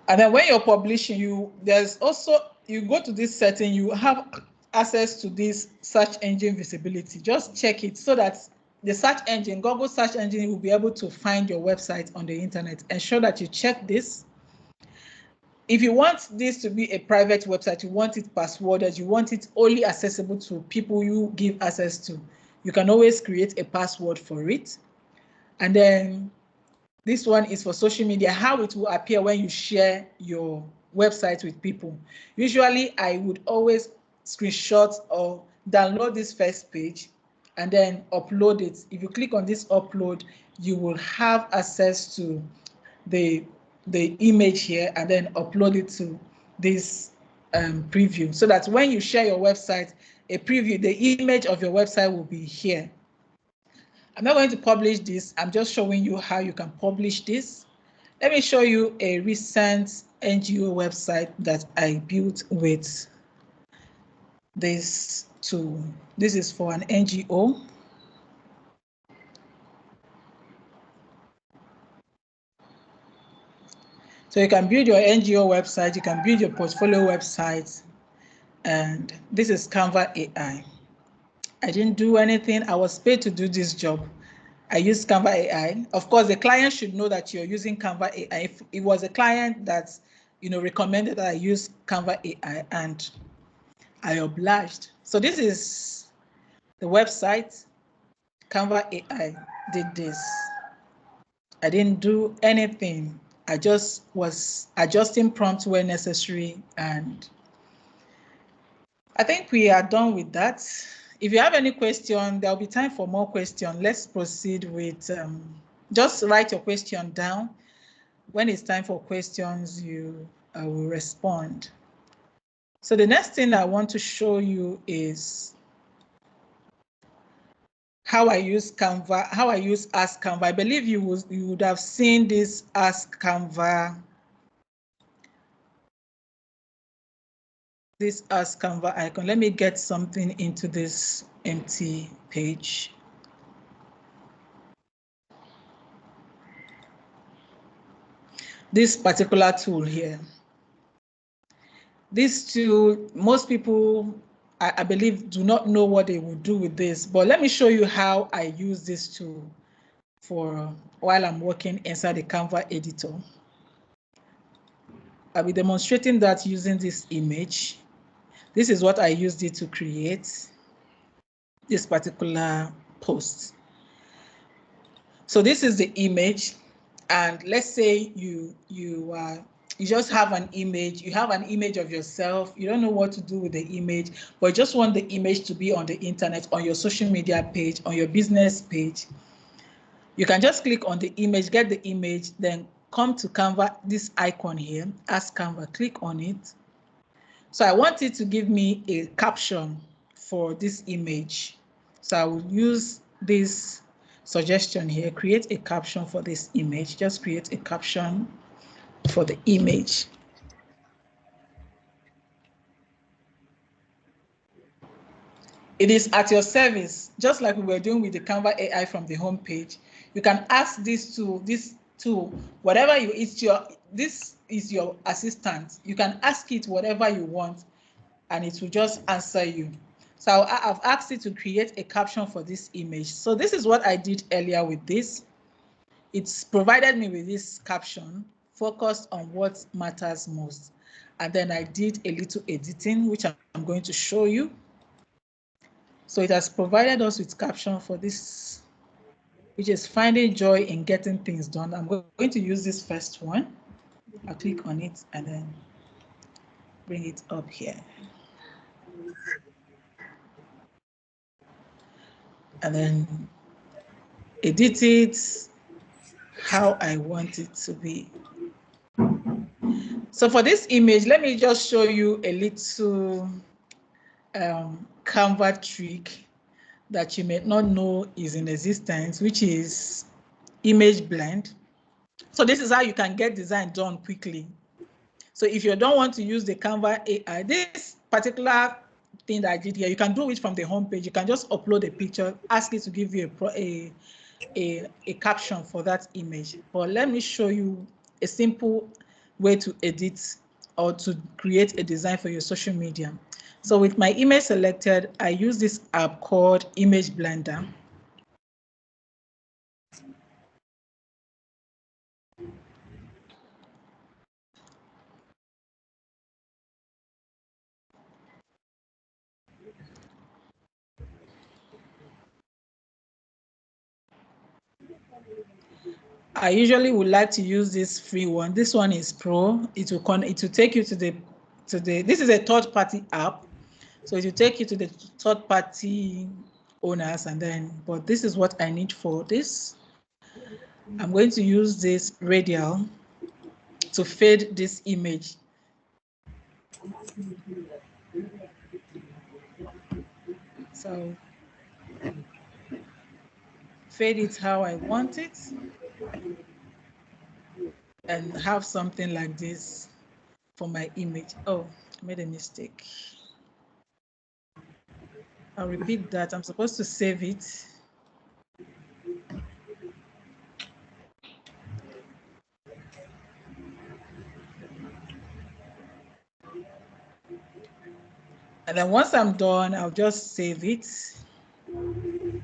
And then when you're publishing, there's also, you go to this setting, you have access to this search engine visibility. Just check it so that the search engine, Google search engine, will be able to find your website on the internet. Ensure that you check this. If you want this to be a private website, you want it passworded, you want it only accessible to people you give access to, you can always create a password for it. And then this one is for social media, how it will appear when you share your website with people. Usually, I would always screenshot or download this first page and then upload it. If you click on this upload, you will have access to the image here and then upload it to this preview, so that when you share your website, a preview, the image of your website will be here. I'm not going to publish this. I'm just showing you how you can publish this. Let me show you a recent NGO website that I built with this tool. This is for an NGO. So you can build your NGO website, you can build your portfolio website, and this is Canva AI. I didn't do anything. I was paid to do this job. I use Canva AI. Of course, the client should know that you're using Canva AI. If it was a client that, recommended that I use Canva AI, and I obliged. So this is the website. Canva AI did this. I didn't do anything. I just was adjusting prompts where necessary, and I think we are done with that. If you have any question, there'll be time for more questions. Let's proceed with, just write your question down. When it's time for questions, I will respond. So the next thing I want to show you is how I use Canva, how I use Ask Canva. I believe you would have seen this Ask Canva, icon. Let me get something into this empty page. This particular tool here. This tool, most people, I believe, do not know what they will do with this, but let me show you how I use this tool while I'm working inside the Canva editor. I'll be demonstrating that using this image. This is what I used it to create this particular post. So this is the image, and let's say you just have an image. You have an image of yourself. You don't know what to do with the image, but you just want the image to be on the internet, on your social media page, on your business page. You can just click on the image, get the image, then come to Canva, this icon here, Ask Canva, click on it. So I want it to give me a caption for this image. So I will use this suggestion here, create a caption for this image. Just create a caption for the image. It is at your service, just like we were doing with the Canva AI from the home page. You can ask this tool, whatever this is your assistant. You can ask it whatever you want, and it will just answer you. So I've asked it to create a caption for this image. So this is what I did earlier with this. It's provided me with this caption, focused on what matters most. And then I did a little editing, which I'm going to show you. So it has provided us with caption for this, which is finding joy in getting things done. I'm going to use this first one. I'll click on it and then bring it up here. And then edit it how I want it to be. So for this image, let me just show you a little Canva trick that you may not know is in existence, which is image blend. So this is how you can get design done quickly. So if you don't want to use the Canva AI, this particular thing that I did here, you can do it from the homepage. You can just upload a picture, ask it to give you a caption for that image. But let me show you a simple way to edit or to create a design for your social media. So with my image selected, I use this app called Image Blender. I usually would like to use this free one. This one is pro. It will take you to the this is a third party app. So it will take you to the third party owners, and then, but this is what I need for this. I'm going to use this radial to fade this image. So fade it how I want it and have something like this for my image. Oh, I made a mistake. I'll repeat that. I'm supposed to save it. And then once I'm done, I'll just save it.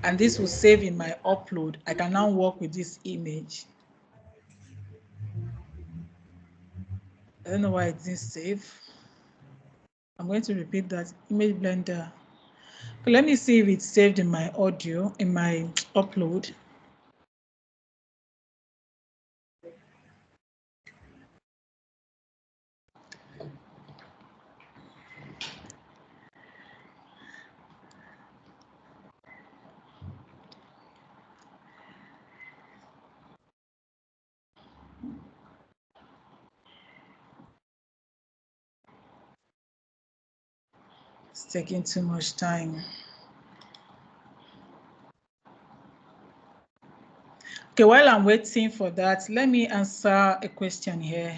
And this will save in my upload. I can now work with this image. I don't know why it didn't save. I'm going to repeat that. Image Blender. Okay, let me see if it's saved in my audio, in my upload. It's taking too much time. Okay, while I'm waiting for that, let me answer a question here.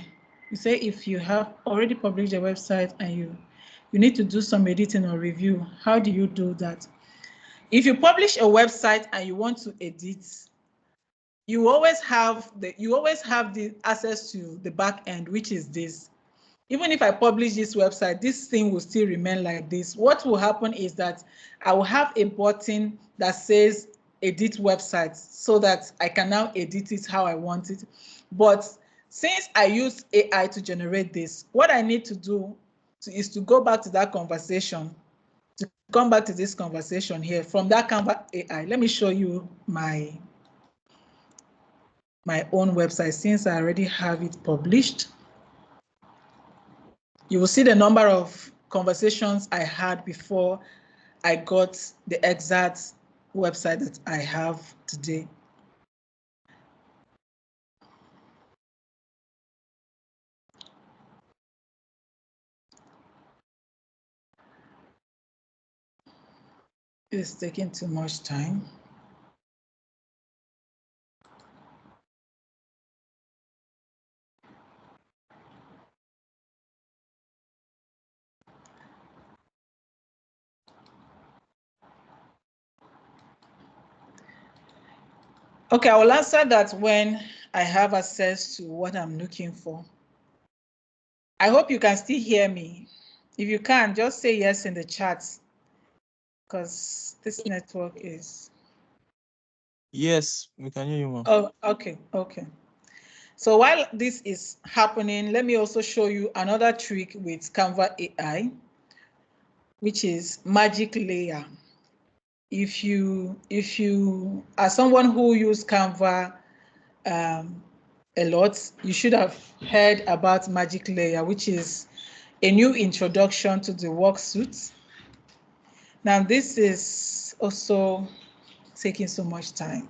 You say if you have already published a website and you need to do some editing or review, how do you do that? If you publish a website and you want to edit, you always have the access to the back end, which is this. Even if I publish this website, this thing will still remain like this. What will happen is that I will have a button that says edit website so that I can now edit it how I want it. But since I use AI to generate this, what I need to do is to go back to that conversation, to come back to this conversation here from that Canva AI. Let me show you my own website since I already have it published. You will see the number of conversations I had before I got the exact website that I have today. It's taking too much time. Okay, I will answer that when I have access to what I'm looking for. I hope you can still hear me. If you can, just say yes in the chat, because this network is... Yes, we can hear you, ma'am. Oh, okay, okay. So while this is happening, let me also show you another trick with Canva AI, which is magic layer. If you are someone who uses Canva a lot, you should have heard about magic layer, which is a new introduction to the worksuite. Now, this is also taking so much time.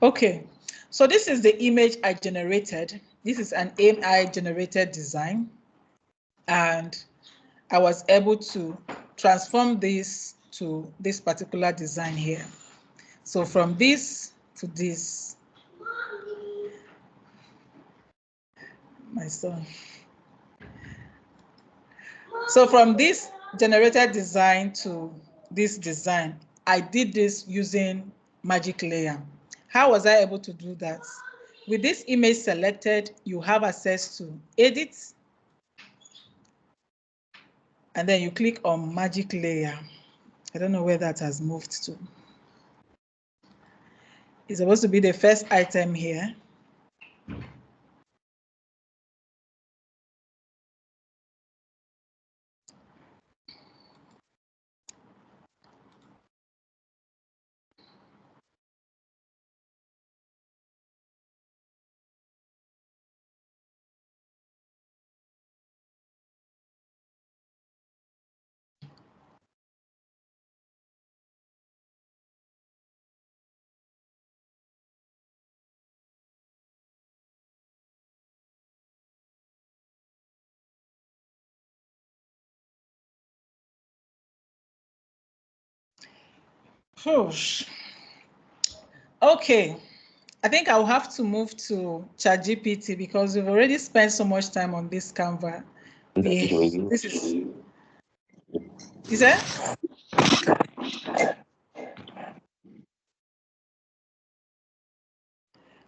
Okay, so this is the image I generated. This is an AI generated design, and I was able to transform this to this particular design here. So from this to this, my son. So from this generated design to this design, I did this using Magic Layer. How was I able to do that? With this image selected, you have access to edit, and then you click on Magic Layer. I don't know where that has moved to. It's supposed to be the first item here. Okay, I think I'll have to move to ChatGPT because we've already spent so much time on this Canva. This is, is it?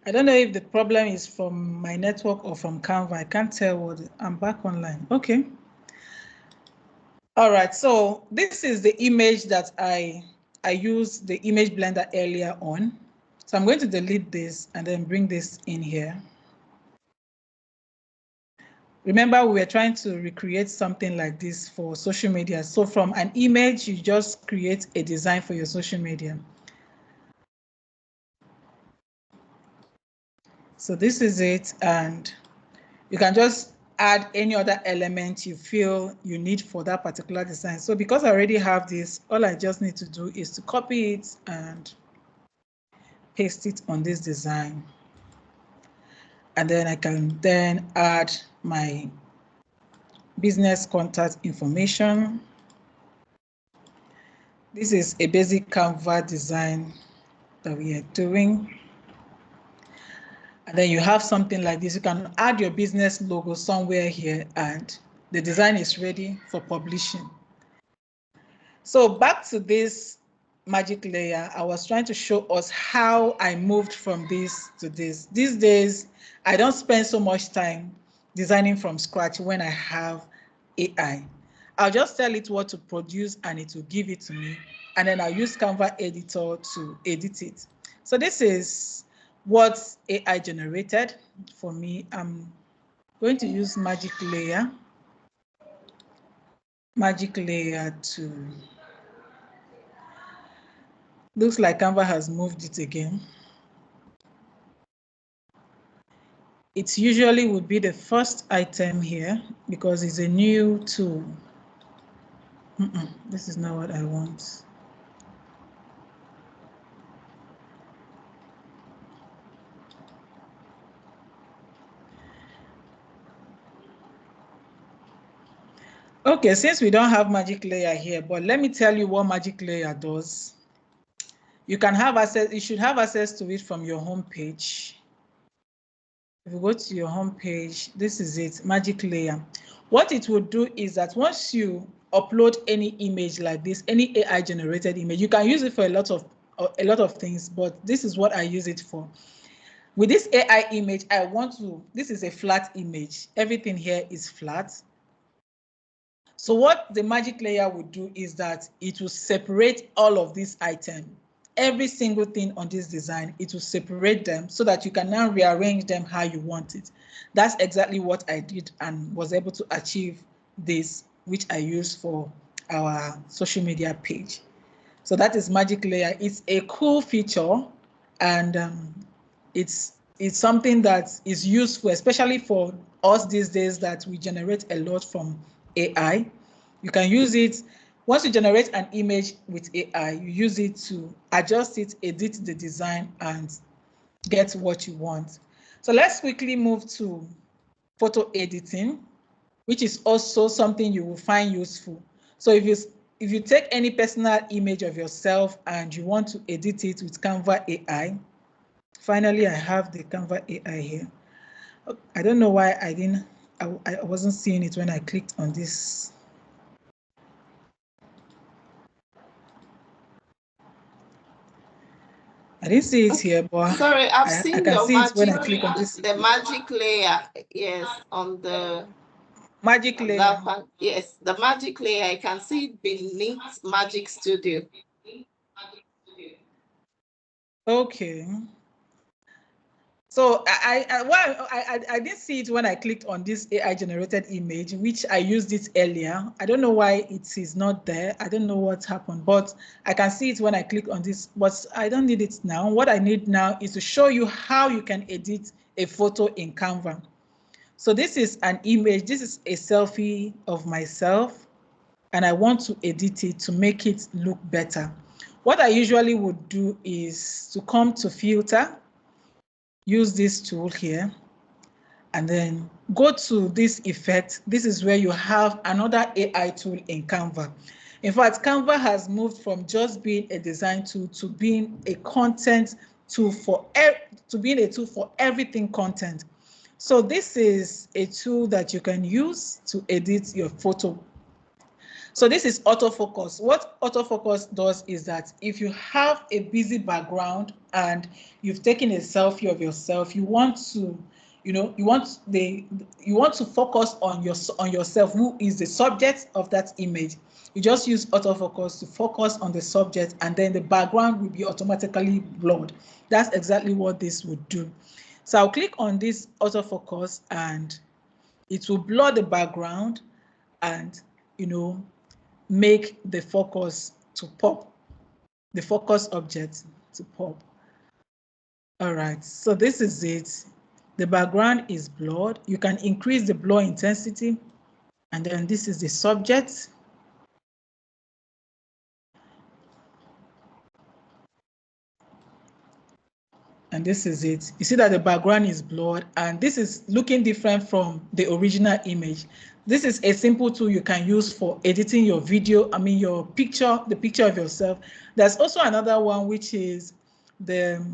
I don't know if the problem is from my network or from Canva. I can't tell what. I'm back online. Okay. All right, so this is the image that I used the image blender earlier on. So I'm going to delete this and then bring this in here. Remember, we were trying to recreate something like this for social media. So from an image, you just create a design for your social media. So this is it, and you can just add any other element you feel you need for that particular design. So because I already have this, all I just need to do is to copy it and paste it on this design. And then I can then add my business contact information. This is a basic Canva design that we are doing. And then you have something like this. You can add your business logo somewhere here and the design is ready for publishing. So back to this magic layer, I was trying to show us how I moved from this to this. These days, I don't spend so much time designing from scratch when I have AI. I'll just tell it what to produce and it will give it to me. And then I'll use Canva editor to edit it. So this is what AI generated for me. I'm going to use magic layer to, looks like Canva has moved it again. It usually would be the first item here because it's a new tool. This is not what I want. Okay, since we don't have magic layer here, but let me tell you what magic layer does. You can have access, you should have access to it from your home page. If you go to your home page, this is it, magic layer. What it will do is that once you upload any image like this, any AI generated image, you can use it for a lot of things, but this is what I use it for. With this AI image, this is a flat image. Everything here is flat. So what the magic layer will do is that it will separate all of these items. Every single thing on this design, it will separate them so that you can now rearrange them how you want it. That's exactly what I did and was able to achieve this, which I used for our social media page. So that is magic layer. It's a cool feature, and it's something that is useful, especially for us these days that we generate a lot from AI. You can use it once you generate an image with AI, you use it to adjust it, edit the design, and get what you want. So let's quickly move to photo editing, which is also something you will find useful. So if you take any personal image of yourself and you want to edit it with Canva AI, finally I have the Canva AI here. I don't know why I wasn't seeing it when I clicked on this. I didn't see it here, but sorry, I've I seen can your see it when I magic, click on this. the magic layer. Yes, on the Magic layer. Yes, the magic layer. I can see it beneath Magic Studio. Okay. So I didn't see it when I clicked on this AI generated image, which I used it earlier. I don't know why it is not there. I don't know what happened, but I can see it when I click on this, but I don't need it now. What I need now is to show you how you can edit a photo in Canva. So this is an image. This is a selfie of myself, and I want to edit it to make it look better. What I usually would do is to come to filter, use this tool here, and then go to this effect. This is where you have another AI tool in Canva. In fact, Canva has moved from just being a design tool to being a content tool for everything content. So this is a tool that you can use to edit your photo. So this is autofocus. What autofocus does is that if you have a busy background and you've taken a selfie of yourself, you want you know, you want to focus on yourself, who is the subject of that image. You just use autofocus to focus on the subject, and then the background will be automatically blurred. That's exactly what this would do. So I'll click on this autofocus and it will blur the background and, you know, make the focus to pop, the focus object to pop. All right, so this is it. The background is blurred. You can increase the blur intensity. And then this is the subject. And this is it. You see that the background is blurred, and this is looking different from the original image. This is a simple tool you can use for editing your video, I mean your picture, the picture of yourself. There's also another one, which is the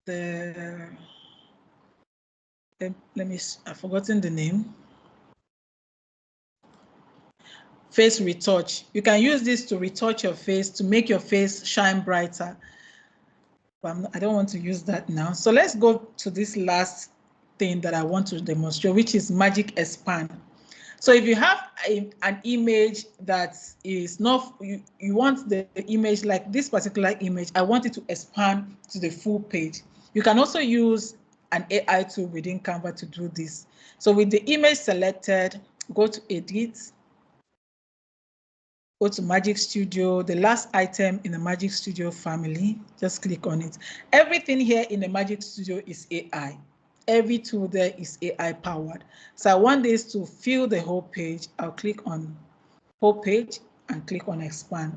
I've forgotten the name. Face retouch. You can use this to retouch your face, to make your face shine brighter. But I don't want to use that now. So let's go to this last thing that I want to demonstrate, which is Magic Expand. So if you have an image that is not, you want the image, like this particular image, I want it to expand to the full page. You can also use an AI tool within Canva to do this. So with the image selected, go to Edit, go to Magic Studio, the last item in the Magic Studio family, just click on it. Everything here in the Magic Studio is AI. Every tool there is AI powered. So I want this to fill the whole page. I'll click on whole page and click on expand.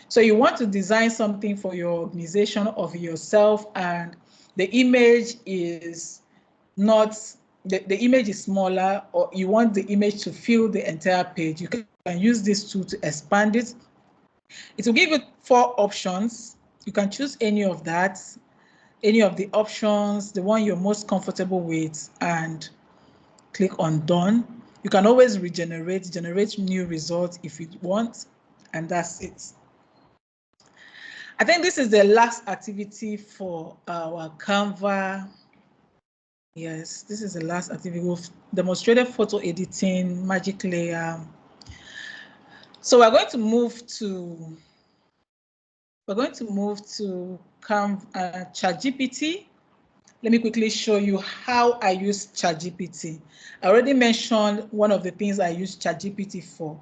So you want to design something for your organization or for yourself, and the image is not, the image is smaller, or you want the image to fill the entire page. You can use this tool to expand it. It will give you 4 options. You can choose any of that, any of the options, the one you're most comfortable with, and click on done. You can always generate new results if you want, and that's it. I think this is the last activity for our Canva. Yes, this is the last activity. We've demonstrated photo editing, magic layer. So we're going to move to Canva, ChatGPT. Let me quickly show you how I use ChatGPT. I already mentioned one of the things I use ChatGPT for.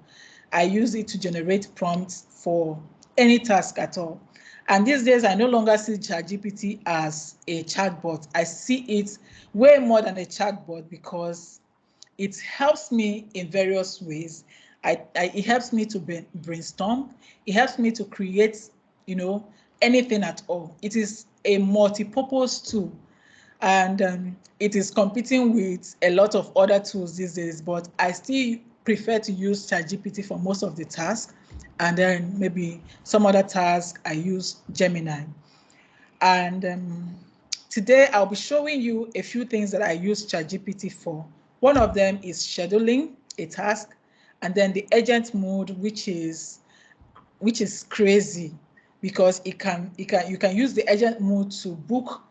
I use it to generate prompts for any task at all. And these days, I no longer see ChatGPT as a chatbot. I see it way more than a chatbot because it helps me in various ways. It helps me to brainstorm. It helps me to create, you know, anything at all. It is a multi-purpose tool, and it is competing with a lot of other tools these days, but I still prefer to use ChatGPT for most of the tasks, and then maybe some other tasks I use Gemini. And today I'll be showing you a few things that I use ChatGPT for. One of them is scheduling a task, and then the agent mode, which is crazy because you can use the agent mode to book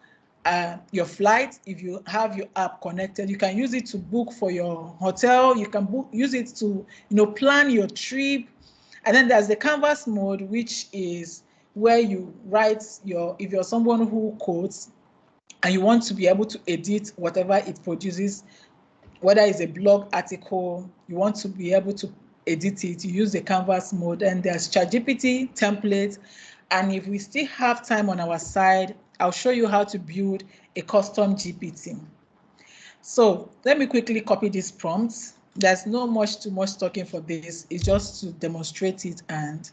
your flight. If you have your app connected, you can use it to book for your hotel. You can use it to, you know, plan your trip. And then there's the canvas mode, which is where you write if you're someone who codes and you want to be able to edit whatever it produces, whether it's a blog article, you want to be able to edit it, you use the canvas mode. And there's ChatGPT templates. And if we still have time on our side, I'll show you how to build a custom GPT. So let me quickly copy these prompts. There's no too much talking for this. It's just to demonstrate it and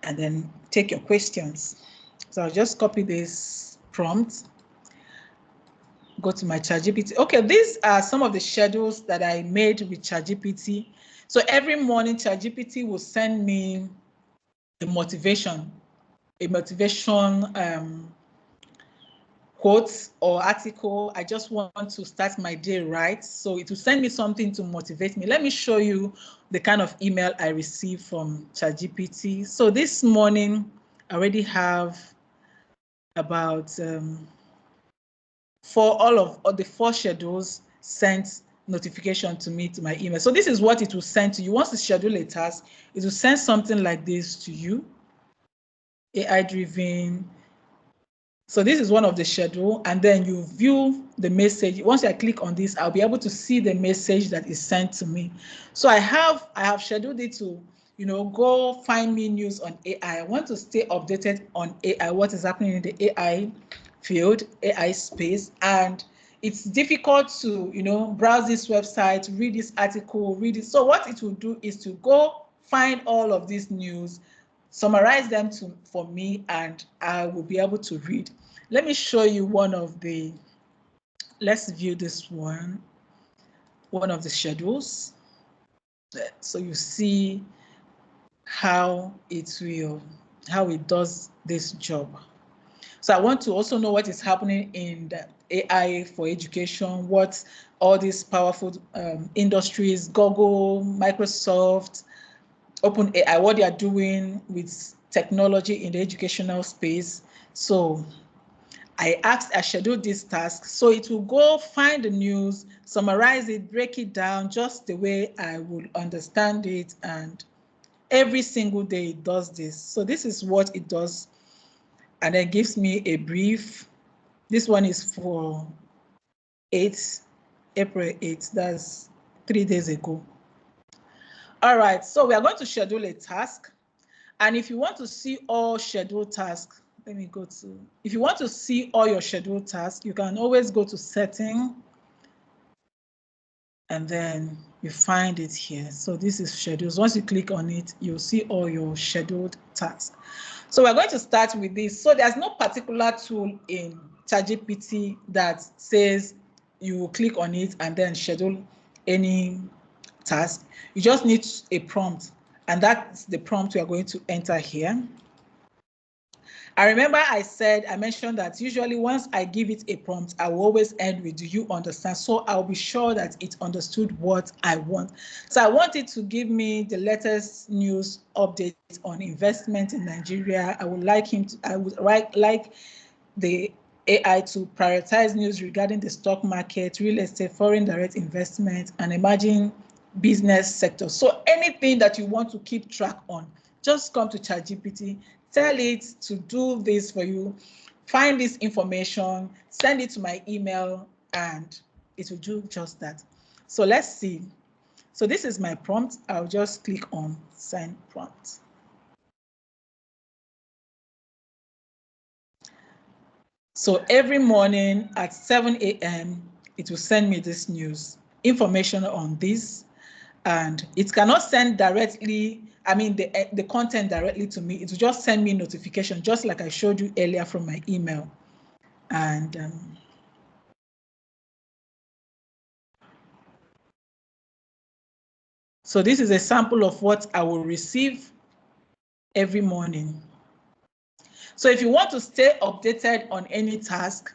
then take your questions. So I'll just copy this prompt. Go to my ChatGPT. Okay, these are some of the schedules that I made with ChatGPT. So every morning, ChatGPT will send me a motivation quote or article. I just want to start my day right. So it will send me something to motivate me. Let me show you the kind of email I received from ChatGPT. So this morning, I already have about for all the 4 schedules sent notification to me to my email. So this is what it will send to you. Once you schedule a task, it will send something like this to you. AI driven. So this is one of the schedule, and then you view the message. Once I click on this, I'll be able to see the message that is sent to me. So I have scheduled it to, go find me news on AI. I want to stay updated on AI, what is happening in the AI field, AI space, and it's difficult to, browse this website, read this article, read it. So what it will do is to go find all of this news, summarize them for me, and I will be able to read. Let me show you one of the, let's view this one of the schedules. So you see how it does this job. So I want to also know what is happening in the AI for education, what all these powerful industries, Google, Microsoft, OpenAI, what they are doing with technology in the educational space. So I scheduled this task. So it will go find the news, summarize it, break it down just the way I would understand it. And every single day it does this. So this is what it does. And then gives me a brief. This one is for April 8th. That's 3 days ago. All right, so we are going to schedule a task. And if you want to see all scheduled tasks, if you want to see all your scheduled tasks, you can always go to setting, and then you find it here. So this is schedules. Once you click on it, you'll see all your scheduled tasks. So we're going to start with this. So there's no particular tool in ChatGPT that says you will click on it and then schedule any task. You just need a prompt, and that's the prompt we are going to enter here. I remember I mentioned that usually once I give it a prompt, I will always end with, do you understand? So I'll be sure that it understood what I want. So I want it to give me the latest news updates on investment in Nigeria. I would like the AI to prioritize news regarding the stock market, real estate, foreign direct investment, and emerging business sector. So anything that you want to keep track on, just come to ChatGPT, tell it to do this for you, find this information, send it to my email, and it will do just that. So let's see. So this is my prompt. I'll just click on send prompt. So every morning at 7 a.m., it will send me this news, information on this, and it cannot send directly, the content directly to me. It will just send me notification, just like I showed you earlier from my email. And so this is a sample of what I will receive every morning. So if you want to stay updated on any task,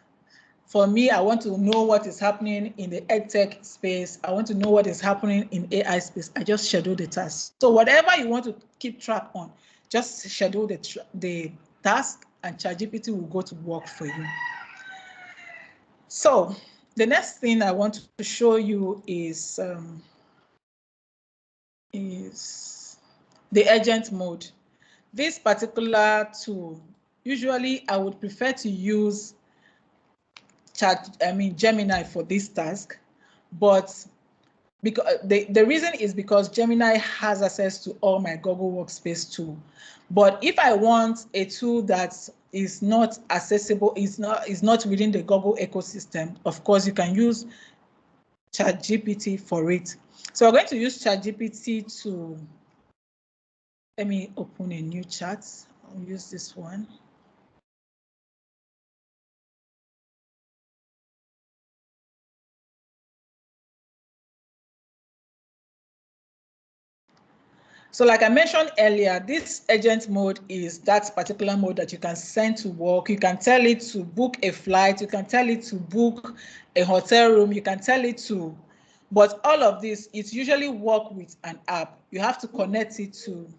for me, I want to know what is happening in the EdTech space. I want to know what is happening in AI space. I just schedule the task. So whatever you want to keep track on, just schedule the task, and ChatGPT will go to work for you. So the next thing I want to show you is the agent mode. This particular tool, usually I would prefer to use Gemini for this task, but because the reason is because Gemini has access to all my Google Workspace tool. But if I want a tool that is not accessible, is not within the Google ecosystem, of course you can use ChatGPT for it. So we're going to use ChatGPT to, let me open a new chat. I'll use this one. So like I mentioned earlier, this agent mode is that particular mode that you can send to work. You can tell it to book a flight. You can tell it to book a hotel room. You can tell it to, but all of this, it usually work with an app. You have to connect it to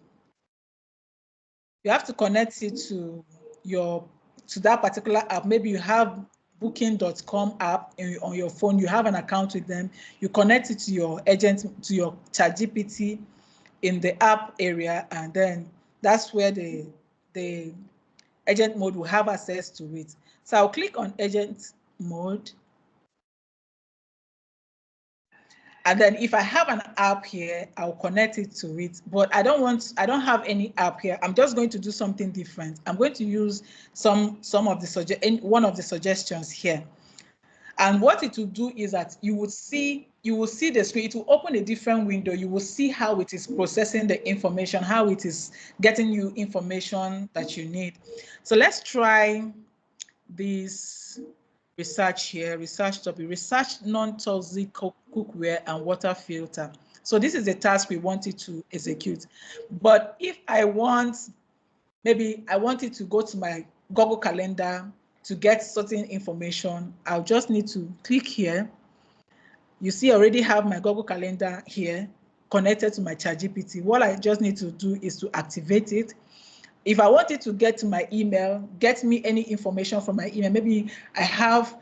your to that particular app. Maybe you have booking.com app on your phone, you have an account with them, you connect it to your agent, to your ChatGPT in the app area, and then that's where the agent mode will have access to it. So I'll click on agent mode. And then if I have an app here, I'll connect it to it, but I don't have any app here. I'm just going to do something different. I'm going to use one of the suggestions here. And what it will do is that you will see the screen. It will open a different window. You will see how it is processing the information, how it is getting you information that you need. So let's try this research here, research topic, research non-toxic cookware and water filter. So this is the task we wanted to execute. But if maybe I wanted to go to my Google Calendar to get certain information, I'll just need to click here. You see, I already have my Google Calendar here connected to my ChatGPT. What I just need to do is to activate it. If I wanted to get to my email, get me any information from my email, maybe I have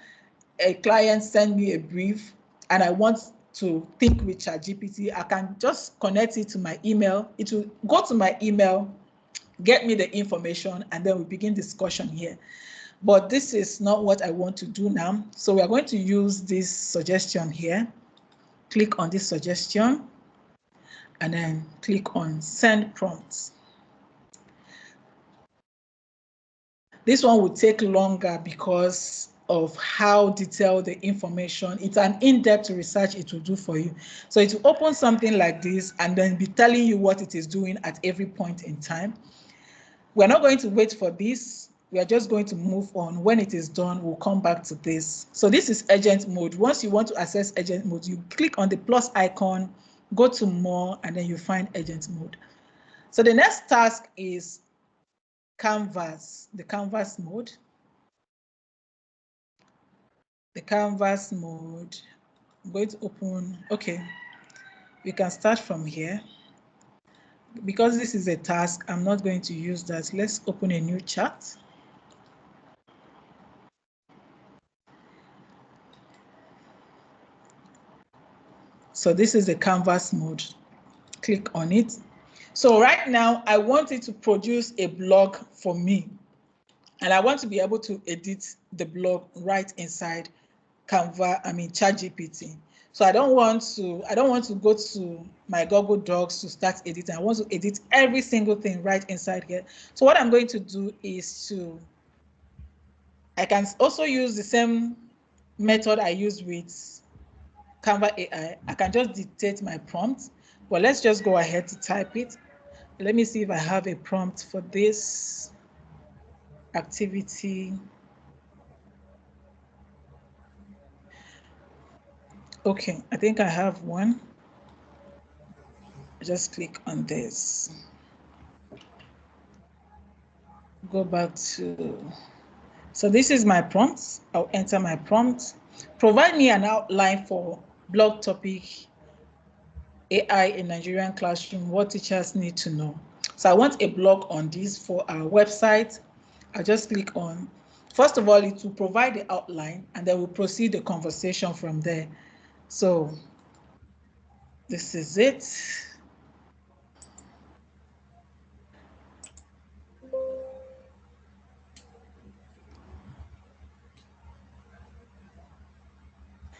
a client send me a brief and I want to think with ChatGPT, I can just connect it to my email. It will go to my email, get me the information, and then we begin discussion here. But this is not what I want to do now. So we are going to use this suggestion here. Click on this suggestion and then click on send prompts. This one will take longer because of how detailed the information. It's an in-depth research it will do for you. So it will open something like this and then be telling you what it is doing at every point in time. We're not going to wait for this. We are just going to move on. When it is done, we'll come back to this. So this is agent mode. Once you want to access agent mode, you click on the plus icon, go to more, and then you find agent mode. So the next task is Canvas, the Canvas mode. The Canvas mode, I'm going to open, okay, we can start from here. Because this is a task, I'm not going to use that. Let's open a new chat. So this is the Canvas mode. Click on it. So right now, I want it to produce a blog for me. And I want to be able to edit the blog right inside ChatGPT. So I don't want to go to my Google Docs to start editing. I want to edit every single thing right inside here. So what I'm going to do is I can also use the same method I use with Canva AI. I can just dictate my prompt. Well, let's just go ahead to type it. Let me see if I have a prompt for this activity. Okay, I think I have one. Just click on this. Go back to, so this is my prompt. I'll enter my prompt. Provide me an outline for blog topic AI in Nigerian classroom, what teachers need to know. So I want a blog on this for our website. I'll just click on, first of all, it will provide the outline and then we'll proceed the conversation from there. So this is it.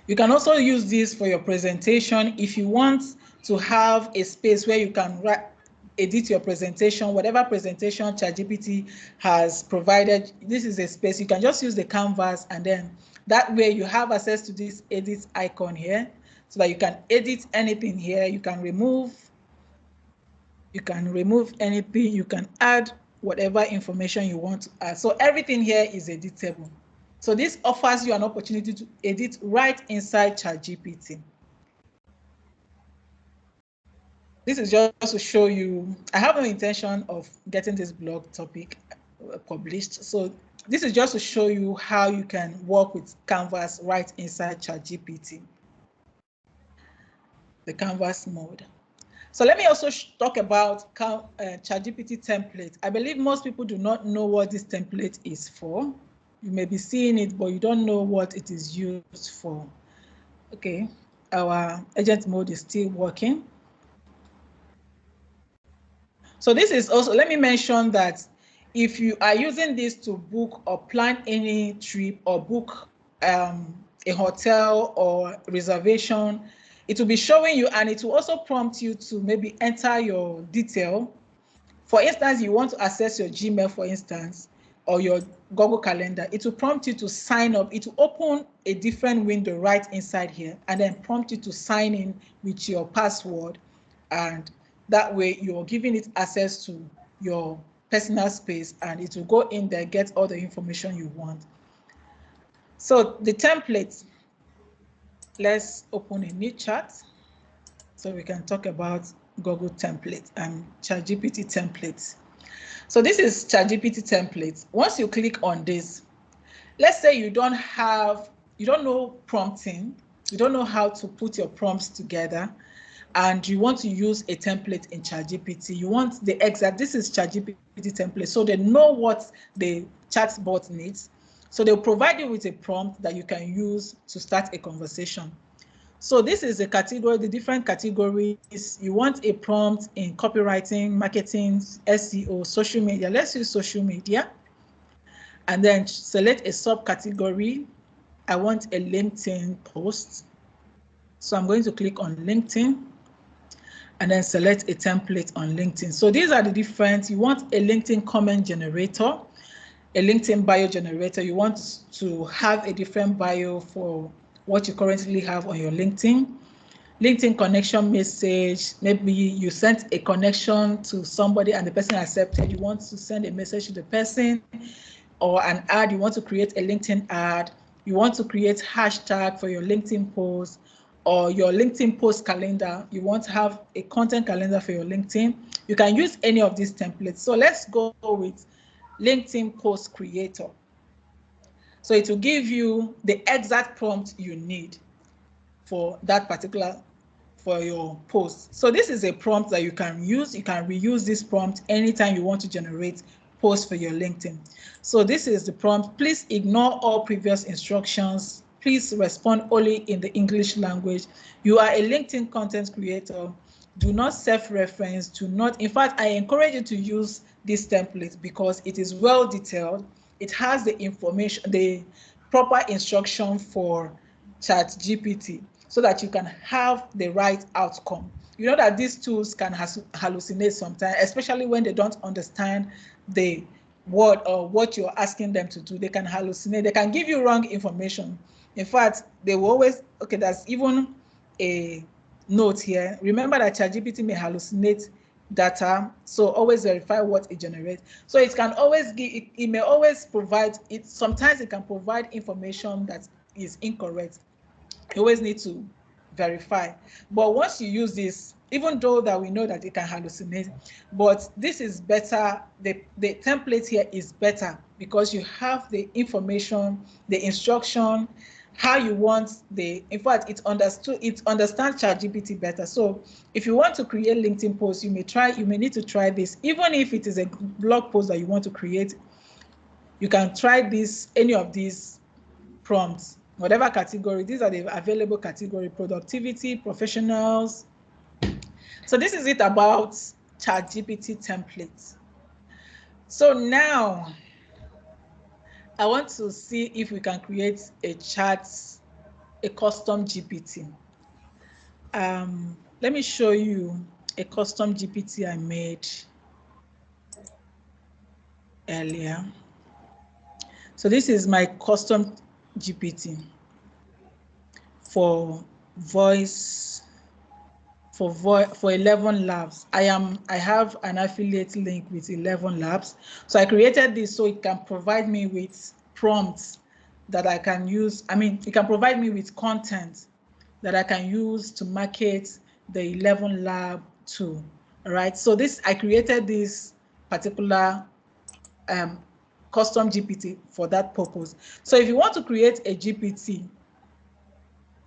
You can also use this for your presentation. If you want to have a space where you can edit your presentation, whatever presentation ChatGPT has provided, this is a space. You can just use the canvas, and then that way you have access to this edit icon here, so that you can edit anything here. You can remove anything. You can add whatever information you want to add. So everything here is editable. So this offers you an opportunity to edit right inside ChatGPT. This is just to show you, I have no intention of getting this blog topic published. So this is just to show you how you can work with Canvas right inside ChatGPT. The Canvas mode. So let me also talk about ChatGPT template. I believe most people do not know what this template is for. You may be seeing it, but you don't know what it is used for. Okay, our agent mode is still working. So this is also, let me mention that if you are using this to book or plan any trip or book a hotel or reservation, it will be showing you, and it will also prompt you to maybe enter your detail. For instance, you want to access your Gmail, for instance, or your Google Calendar, it will prompt you to sign up. It will open a different window right inside here and then prompt you to sign in with your password. And that way you're giving it access to your personal space, and it will go in there, get all the information you want. So the template, let's open a new chat so we can talk about Google template and ChatGPT templates. So this is ChatGPT template. Once you click on this, let's say you don't know prompting, you don't know how to put your prompts together, and you want to use a template in ChatGPT. You want the exact, this is ChatGPT template, so they know what the chatbot needs. So they'll provide you with a prompt that you can use to start a conversation. So this is a category, the different categories. You want a prompt in copywriting, marketing, SEO, social media. Let's use social media. And then select a subcategory. I want a LinkedIn post. So I'm going to click on LinkedIn and then select a template on LinkedIn. So these are the different, you want a LinkedIn comment generator, a LinkedIn bio generator. You want to have a different bio for what you currently have on your LinkedIn. LinkedIn connection message, maybe you sent a connection to somebody and the person accepted. You want to send a message to the person, or an ad, you want to create a LinkedIn ad. You want to create hashtag for your LinkedIn post, or your LinkedIn post calendar. You want to have a content calendar for your LinkedIn. You can use any of these templates. So let's go with LinkedIn post creator. So it will give you the exact prompt you need for that particular, for your post. So this is a prompt that you can use. You can reuse this prompt anytime you want to generate posts for your LinkedIn. So this is the prompt. Please ignore all previous instructions. Please respond only in the English language. You are a LinkedIn content creator. Do not self-reference. Do not, in fact, I encourage you to use this template because it is well detailed. It has the information, the proper instruction for ChatGPT, so that you can have the right outcome. You know that these tools can hallucinate sometimes, especially when they don't understand the word or what you're asking them to do. They can hallucinate. They can give you wrong information. In fact, they will always, okay, there's even a note here. Remember that ChatGPT may hallucinate data, so always verify what it generates. So it can always give, it may always provide it. Sometimes it can provide information that is incorrect. You always need to verify. But once you use this, even though that we know that it can hallucinate, but this is better. The template here is better because you have the information, the instruction, how you want the, in fact, it understands ChatGPT better. So if you want to create LinkedIn posts, you may need to try this. Even if it is a blog post that you want to create, you can try this, any of these prompts, whatever category. These are the available category: productivity, professionals. So this is it about ChatGPT templates. So now I want to see if we can create a custom GPT. Let me show you a custom GPT I made earlier. So this is my custom GPT for voice, for 11 labs. I have an affiliate link with 11 labs. So I created this so it can provide me with prompts that I can use. I mean, it can provide me with content that I can use to market the 11 lab to. All right. So I created this particular custom GPT for that purpose. So if you want to create a GPT,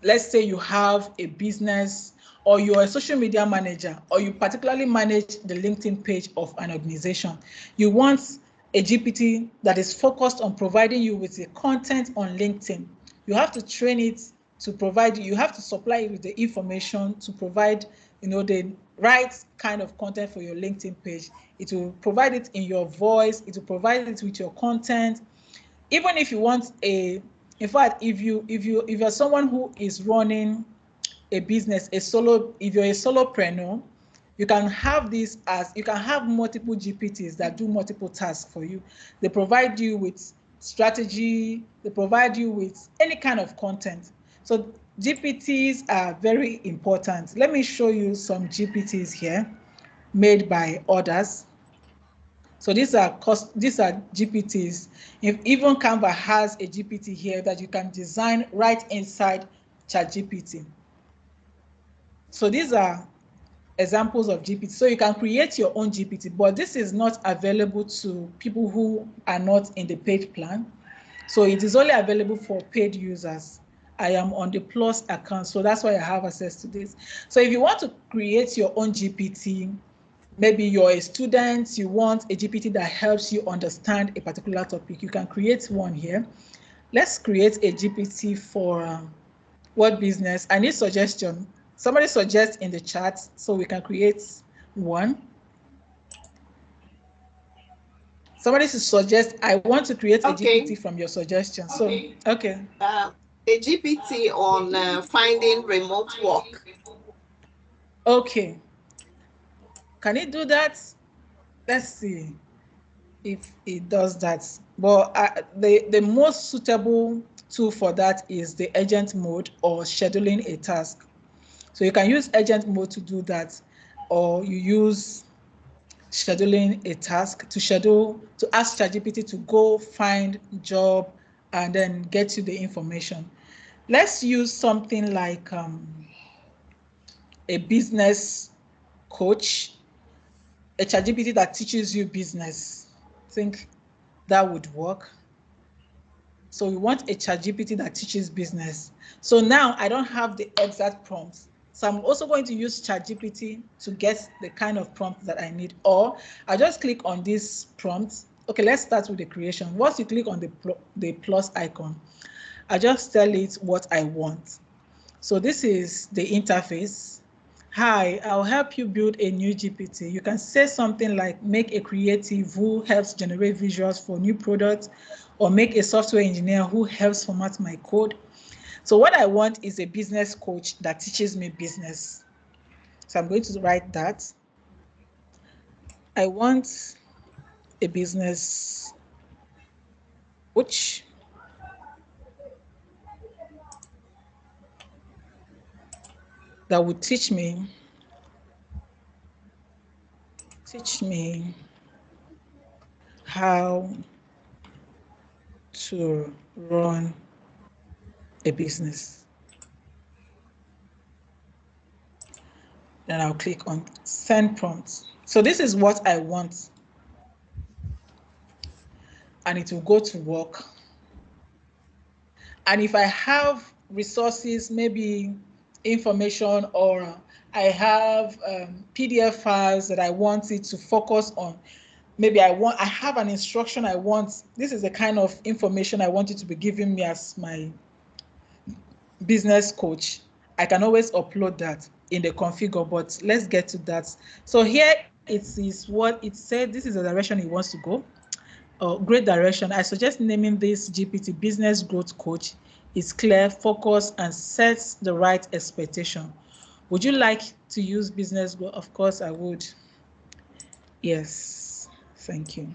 let's say you have a business or you're a social media manager, or you particularly manage the LinkedIn page of an organization. You want a GPT that is focused on providing you with the content on LinkedIn. You have to train it to provide, you have to supply it with the information to provide, the right kind of content for your LinkedIn page. It will provide it in your voice, it will provide it with your content. Even if you want in fact, if you're someone who is running a business, if you're a solopreneur, you can have multiple GPTs that do multiple tasks for you. They provide you with strategy, they provide you with any kind of content. So GPTs are very important. Let me show you some GPTs here made by others. So these are GPTs. If even Canva has a GPT here that you can design right inside ChatGPT. So these are examples of GPT. So you can create your own GPT, but this is not available to people who are not in the paid plan. So it is only available for paid users. I am on the Plus account, so that's why I have access to this. So if you want to create your own GPT, maybe you're a student, you want a GPT that helps you understand a particular topic, you can create one here. Let's create a GPT for what business? I need suggestion. Somebody suggest in the chat so we can create one. Somebody should suggest, I want to create a GPT from your suggestion. So, okay. A GPT on finding remote work. Okay. Can it do that? Let's see if it does that. But the most suitable tool for that is the Agent Mode or scheduling a task. So you can use Agent Mode to do that, or you use scheduling a task to ask ChatGPT to go find a job and then get you the information. Let's use something like a business coach, a ChatGPT that teaches you business. I think that would work. So we want a ChatGPT that teaches business. So now I don't have the exact prompts. So I'm also going to use ChatGPT to get the kind of prompt that I need. Or I just click on this prompt. Okay, let's start with the creation. Once you click on the plus icon, I just tell it what I want. So this is the interface. Hi, I'll help you build a new GPT. You can say something like, make a creative who helps generate visuals for new products, or make a software engineer who helps format my code. So what I want is a business coach that teaches me business. So I'm going to write that. I want a business coach that would teach me how to run a business. Then I'll click on send prompts. So this is what I want. And it will go to work. And if I have resources, maybe information, or I have PDF files that I want it to focus on, maybe I have an instruction I want, this is the kind of information I want you to be giving me as my business coach, I can always upload that in the configure, but let's get to that. So here it is what it said, this is the direction it wants to go. Great direction. I suggest naming this GPT Business Growth Coach. It's clear, focused, and sets the right expectation. Would you like to use business growth? Of course, I would. Yes, thank you.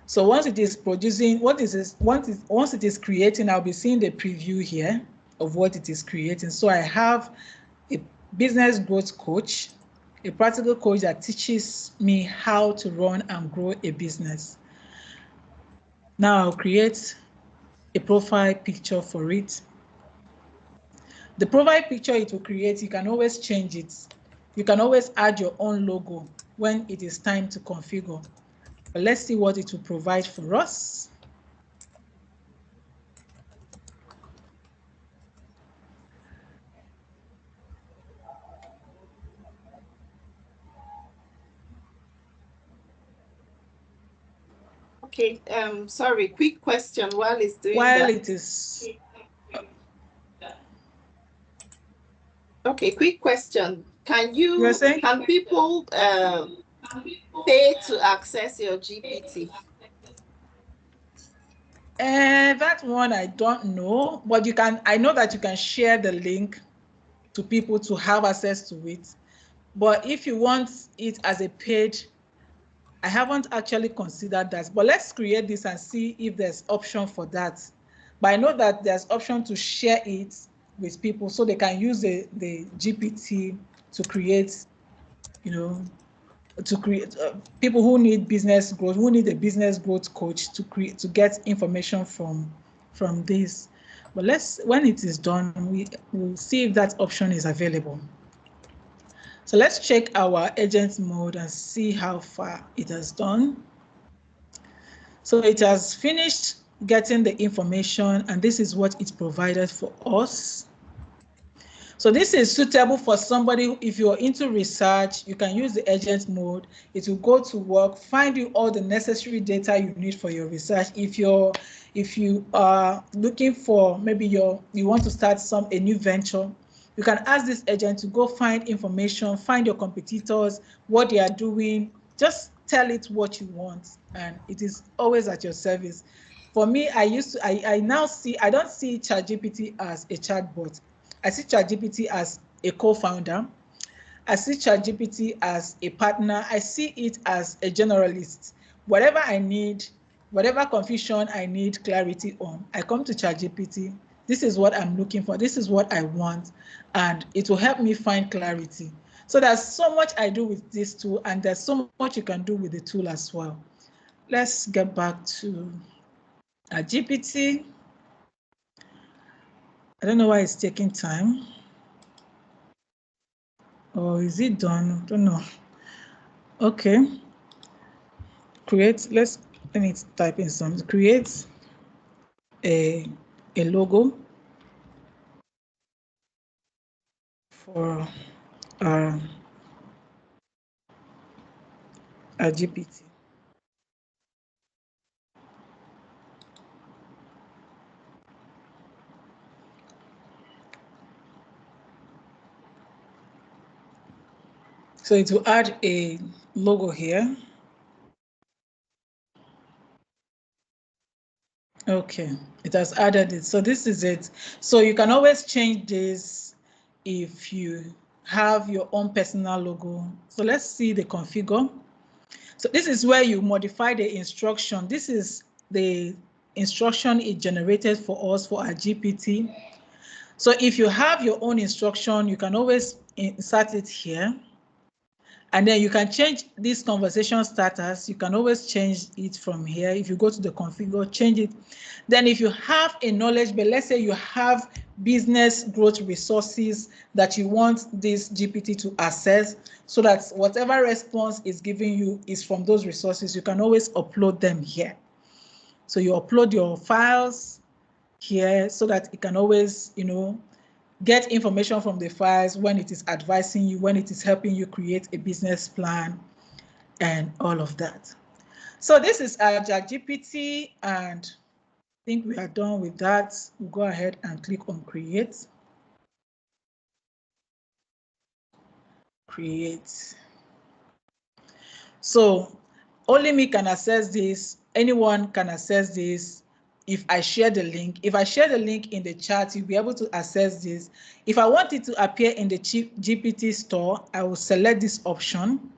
So once it is producing, once it is creating, I'll be seeing the preview here of what it is creating. So I have a business growth coach, a practical coach that teaches me how to run and grow a business. Now I'll create a profile picture for it. The profile picture it will create, you can always change it. You can always add your own logo when it is time to configure. But let's see what it will provide for us. Okay, sorry, quick question while it's doing While that. it is, Okay, quick question. Can saying? people pay to access your GPT? That one I don't know, but I know that you can share the link to people to have access to it. But if you want it as a paid, I haven't actually considered that. But let's create this and see if there's option for that. But I know that there's option to share it with people so they can use the GPT to create, to create people who need business growth, who need a business growth coach to get information from this. But when it is done, we'll see if that option is available. So let's check our agent mode and see how far it has done. So it has finished getting the information, and this is what it provided for us. So this is suitable for somebody, if you're into research, you can use the agent mode. It will go to work, find you all the necessary data you need for your research. If you are looking for, maybe you want to start a new venture, you can ask this agent to go find information, find your competitors, what they are doing. Just tell it what you want, and it is always at your service. For me, I now see, I don't see ChatGPT as a chatbot. I see ChatGPT as a co-founder. I see ChatGPT as a partner. I see it as a generalist. Whatever I need, whatever confusion I need clarity on, I come to ChatGPT. This is what I'm looking for. This is what I want. And it will help me find clarity. So there's so much I do with this tool, and there's so much you can do with the tool as well. Let's get back to GPT. I don't know why it's taking time. Or is it done? I don't know. Okay. Let me type in some. Create a logo for a GPT. So it will add a logo here. Okay, it has added it. So this is it. So you can always change this if you have your own personal logo. So let's see the configure. So this is where you modify the instruction. This is the instruction it generated for us for our GPT. So if you have your own instruction, you can always insert it here. And then you can change this conversation status. You can always change it from here. If you go to the configure, change it. Then if you have a knowledge base, let's say you have business growth resources that you want this GPT to access, so that whatever response is giving you is from those resources, you can always upload them here. So you upload your files here so that it can always, get information from the files when it is advising you, when it is helping you create a business plan and all of that. So this is our ChatGPT, and I think we are done with that. We'll go ahead and click on create. Create. So only me can access this. Anyone can access this. If I share the link in the chat, you'll be able to access this. If I want it to appear in the GPT store, I will select this option.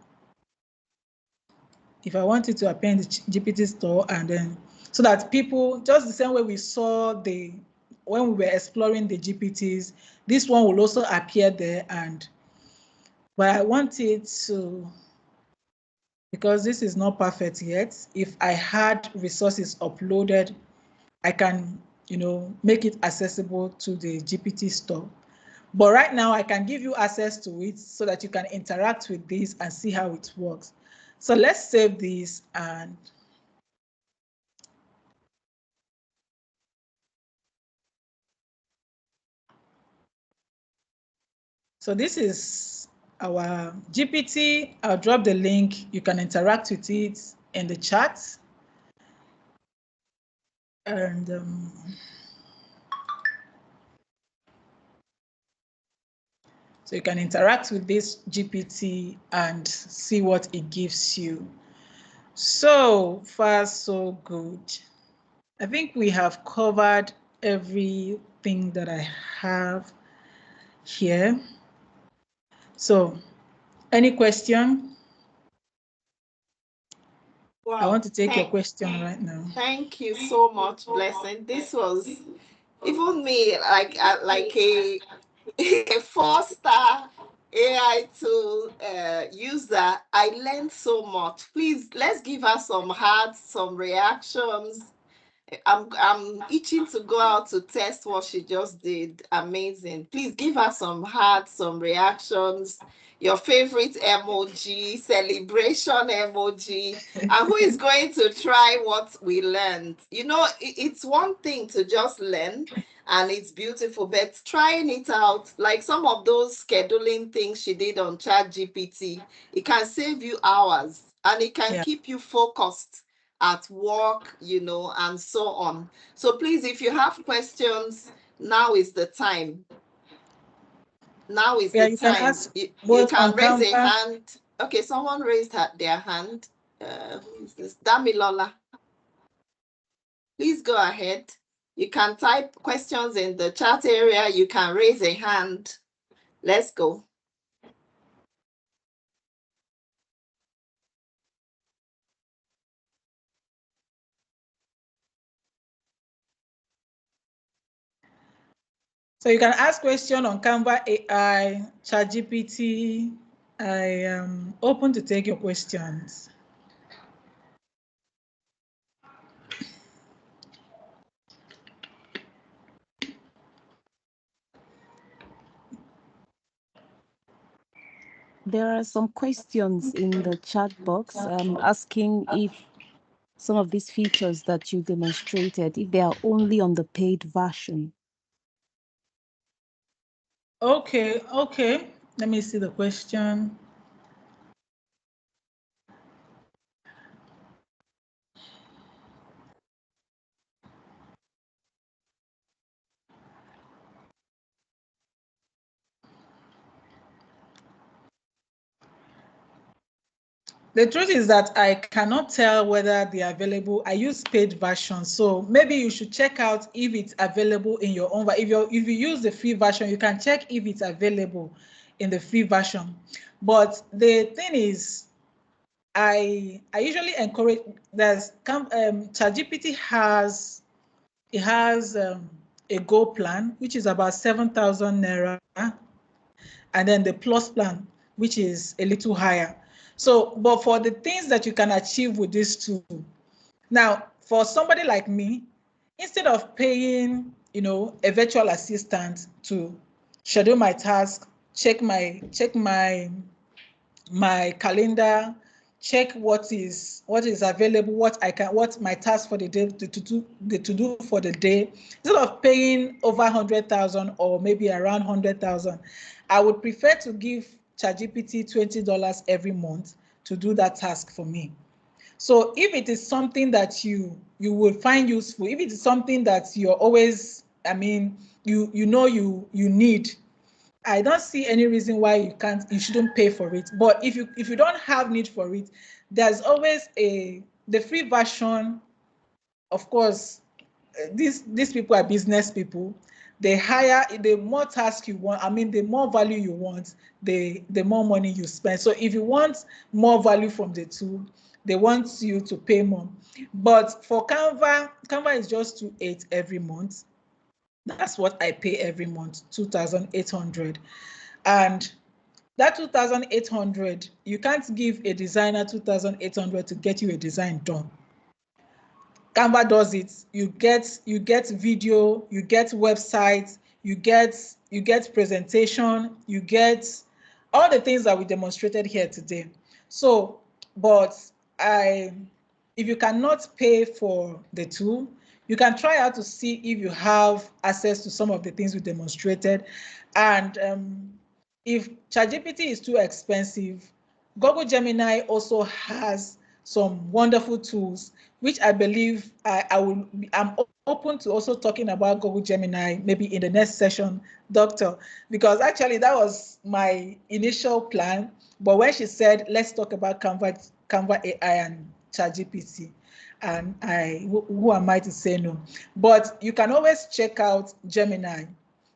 If I want it to appear in the GPT store, and then so that people, just the same way we saw when we were exploring the GPTs, this one will also appear there. But I want it to, because this is not perfect yet, if I had resources uploaded, I can, make it accessible to the GPT store. But right now I can give you access to it so that you can interact with this and see how it works. So let's save this, and so this is our GPT. I'll drop the link. You can interact with it in the chat. And so you can interact with this GPT and see what it gives you. So far, so good. I think we have covered everything that I have here. So, any question? Wow. I want to take your question right now. Thank you so much, Blessing. This was even me like a a 4-star AI tool user. I learned so much. Please, let's give her some hearts, some reactions. I'm itching to go out to test what she just did. Amazing. Please give her some hearts, some reactions, your favorite emoji, celebration emoji, and who is going to try what we learned. You know, it's one thing to just learn and it's beautiful, but trying it out, like some of those scheduling things she did on ChatGPT, it can save you hours and it can keep you focused at work, you know, and so on. So please, if you have questions, now is the time. Now is the you time. Can ask you can raise Canva. a hand. Okay, someone raised their hand. Who is this? Damilola. Please go ahead. You can type questions in the chat area. You can raise a hand. Let's go. So you can ask questions on Canva AI, ChatGPT. I am open to take your questions. There are some questions in the chat box asking if some of these features that you demonstrated, if they are only on the paid version. Okay. Let me see the question. The truth is that I cannot tell whether they are available. I use paid version, so maybe you should check out if it's available in your own. If you use the free version, you can check if it's available in the free version. But the thing is, I usually encourage. ChatGPT has a Go plan, which is about 7,000 naira, and then the Plus plan, which is a little higher. So, but for the things that you can achieve with this tool, now for somebody like me, instead of paying, a virtual assistant to schedule my task, check my calendar, check what is available, what my task for the day to do for the day, instead of paying over 100,000 or maybe around 100,000, I would prefer to give ChatGPT $20 every month to do that task for me. So if it is something that you will find useful, if it is something that you're always, you need, I don't see any reason why you shouldn't pay for it. But if you don't have need for it, there's always the free version. Of course, these people are business people. They hire, the more task you want, the more value you want, the more money you spend. So if you want more value from the tool, they want you to pay more. But for Canva is just 2,800 every month. That's what I pay every month, 2,800. And that 2,800, you can't give a designer 2,800 to get you a design done. Canva does it. You get video, you get websites, you get presentation, you get all the things that we demonstrated here today. So, but if you cannot pay for the tool, you can try out to see if you have access to some of the things we demonstrated. And if ChatGPT is too expensive, Google Gemini also has some wonderful tools, which I believe I'm open to also talking about Google Gemini maybe in the next session, Doctor, because actually that was my initial plan. But when she said, let's talk about Canva AI and ChatGPT, and who am I to say no? But you can always check out Gemini,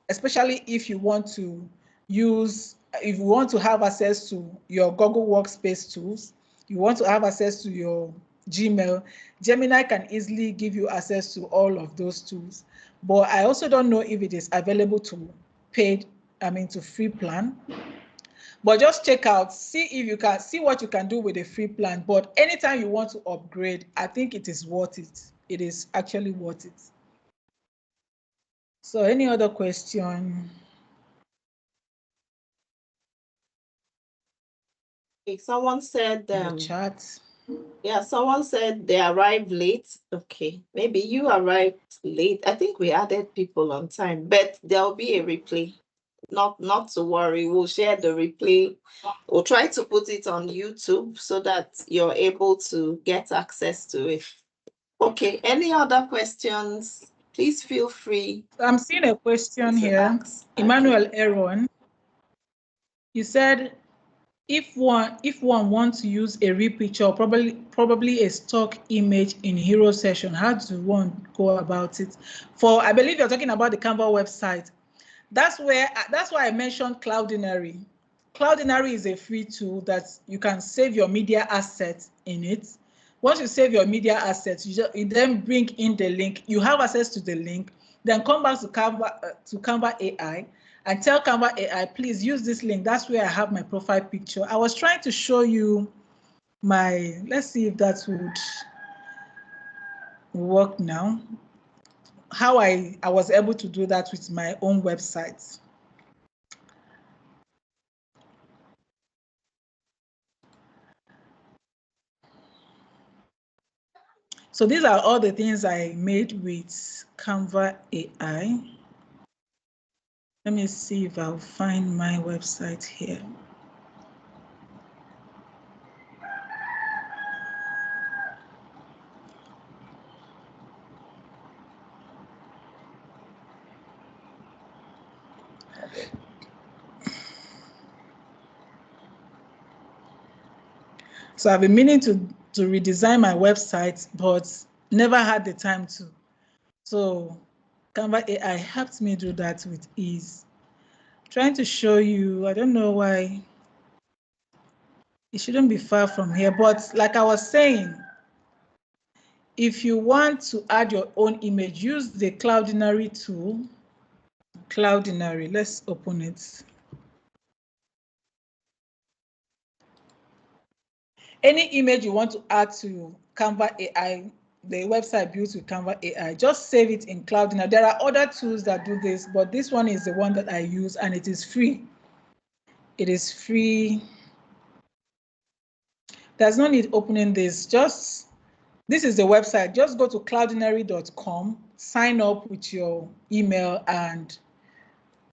especially if you want to have access to your Google Workspace tools, you want to have access to your Gmail. Gemini can easily give you access to all of those tools. But I also don't know if it is available to to free plan. But just check out, see if you can see what you can do with a free plan. But anytime you want to upgrade, I think it is worth it. It is actually worth it. So any other question? Someone said The chat. Yeah, someone said they arrived late. Okay, maybe you arrived late. I think we added people on time, but there'll be a replay. Not to worry. We'll share the replay. We'll try to put it on YouTube so that you're able to get access to it. Okay, any other questions? Please feel free. I'm seeing a question here. Emmanuel Aaron. You said if one wants to use a real picture, probably a stock image in Hero Session, how does one go about it? I believe you're talking about the Canva website. That's why I mentioned Cloudinary. Cloudinary is a free tool that you can save your media assets in it. Once you save your media assets, you then bring in the link. You have access to the link. Then come back to Canva AI and tell Canva AI, please use this link. That's where I have my profile picture. I was trying to show you let's see if that would work now. How I was able to do that with my own website. So these are all the things I made with Canva AI. Let me see if I'll find my website here. So I've been meaning to redesign my website, but never had the time to. So Canva AI helped me do that with ease. Trying to show you, I don't know why. It shouldn't be far from here, but like I was saying, if you want to add your own image, use the Cloudinary tool. Cloudinary, let's open it. Any image you want to add to Canva AI, the website built with Canva AI, just save it in Cloudinary. There are other tools that do this, but this one is the one that I use and it is free. It is free. There's no need opening this. This is the website. Just go to cloudinary.com, sign up with your email, and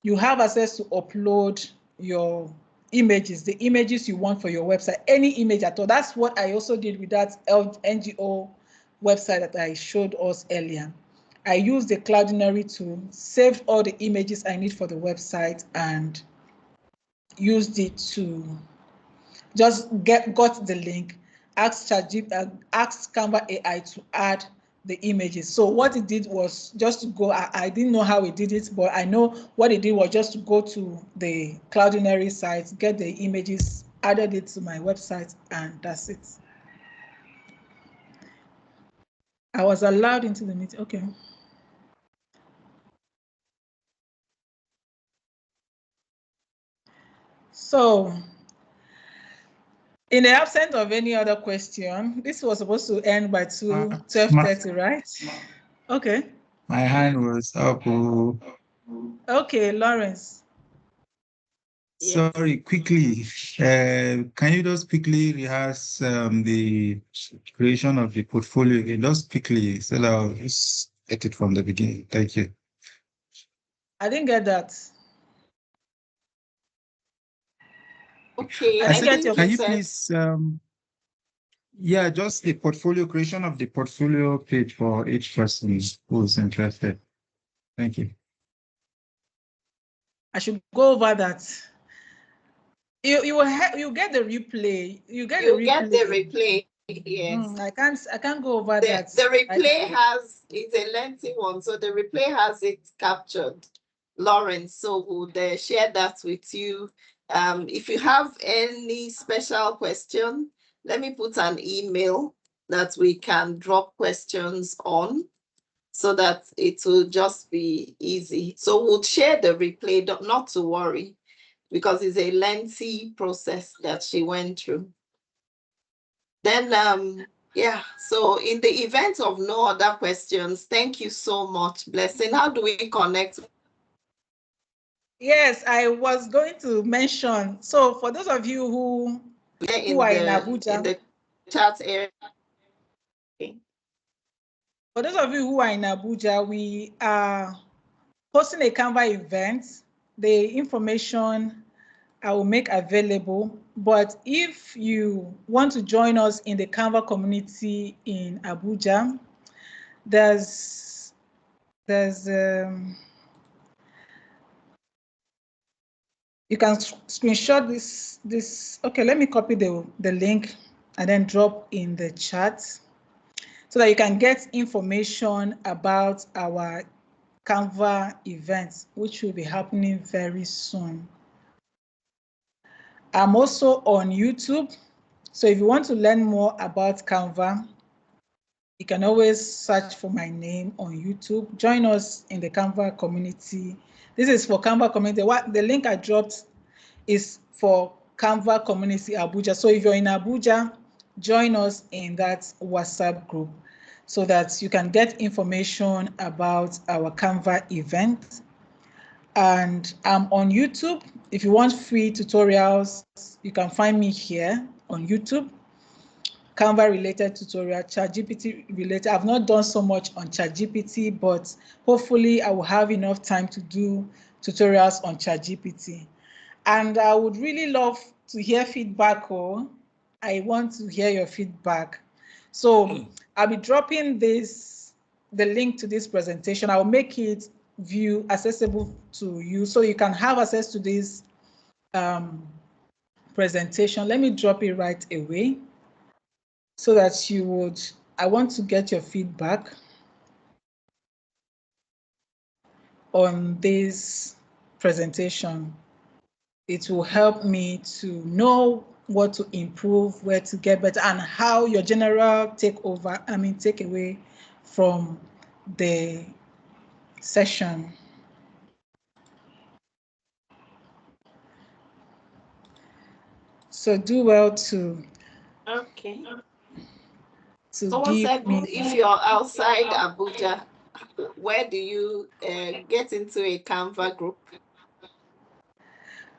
you have access to upload your images, the images you want for your website, any image at all. That's what I also did with that NGO website that I showed us earlier. I used the Cloudinary tool, saved all the images I need for the website, and used it to just got the link, asked Canva AI to add the images. So what it did was just to go, I didn't know how it did it, but I know what it did was just to go to the Cloudinary site, get the images, added it to my website, and that's it. I was allowed into the meeting. Okay. So in the absence of any other question, this was supposed to end by 12:30, right? Okay. My hand was up. Okay, Lawrence. Sorry, quickly. Can you just quickly rehearse the creation of the portfolio again? Just quickly, so that I'll just get it from the beginning. Thank you. I didn't get that. Okay, I said, can you please Yeah, just the portfolio creation of the portfolio page for each person who's interested. Thank you. I should go over that. You get the replay. You get the replay. Yes. I can't go over that. The replay it's a lengthy one, so the replay has it captured, Lawrence. So we'll share that with you. If you have any special question, let me put an email that we can drop questions on, so that it will just be easy. So we'll share the replay, not to worry, because it's a lengthy process that she went through. Then, yeah, so in the event of no other questions, thank you so much, Blessing. How do we connect? Yes, I was going to mention. So for those of you who are in Abuja, in the chat area. For those of you who are in Abuja, we are hosting a Canva event. The information I will make available. But if you want to join us in the Canva community in Abuja, there's you can screenshot this. Okay, let me copy the link and then drop in the chat so that you can get information about our Canva events, which will be happening very soon. I'm also on YouTube. So if you want to learn more about Canva, you can always search for my name on YouTube. Join us in the Canva community. This is for Canva community. The link I dropped is for Canva community Abuja. So if you're in Abuja, join us in that WhatsApp group so that you can get information about our Canva event. And I'm on YouTube. If you want free tutorials, you can find me here on YouTube. Canva related tutorial, ChatGPT related. I've not done so much on ChatGPT, but hopefully I will have enough time to do tutorials on ChatGPT. And I would really love to hear feedback. I want to hear your feedback. So I'll be dropping the link to this presentation. I'll make it accessible to you so you can have access to this presentation. Let me drop it right away so that you would, I want to get your feedback on this presentation. It will help me to know what to improve, where to get better, and how your general takeaway from the session. So do well to Someone said, if you're outside Abuja, where do you get into a Canva group?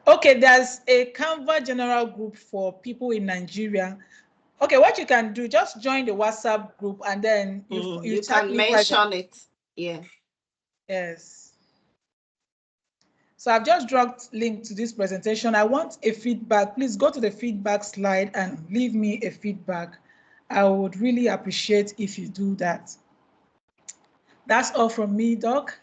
Okay, there's a Canva general group for people in Nigeria. Okay, what you can do, just join the WhatsApp group and then you can mention it. Yeah. Yes. So I've just dropped link to this presentation. I want a feedback. Please go to the feedback slide and leave me a feedback. I would really appreciate if you do that. That's all from me, Doc.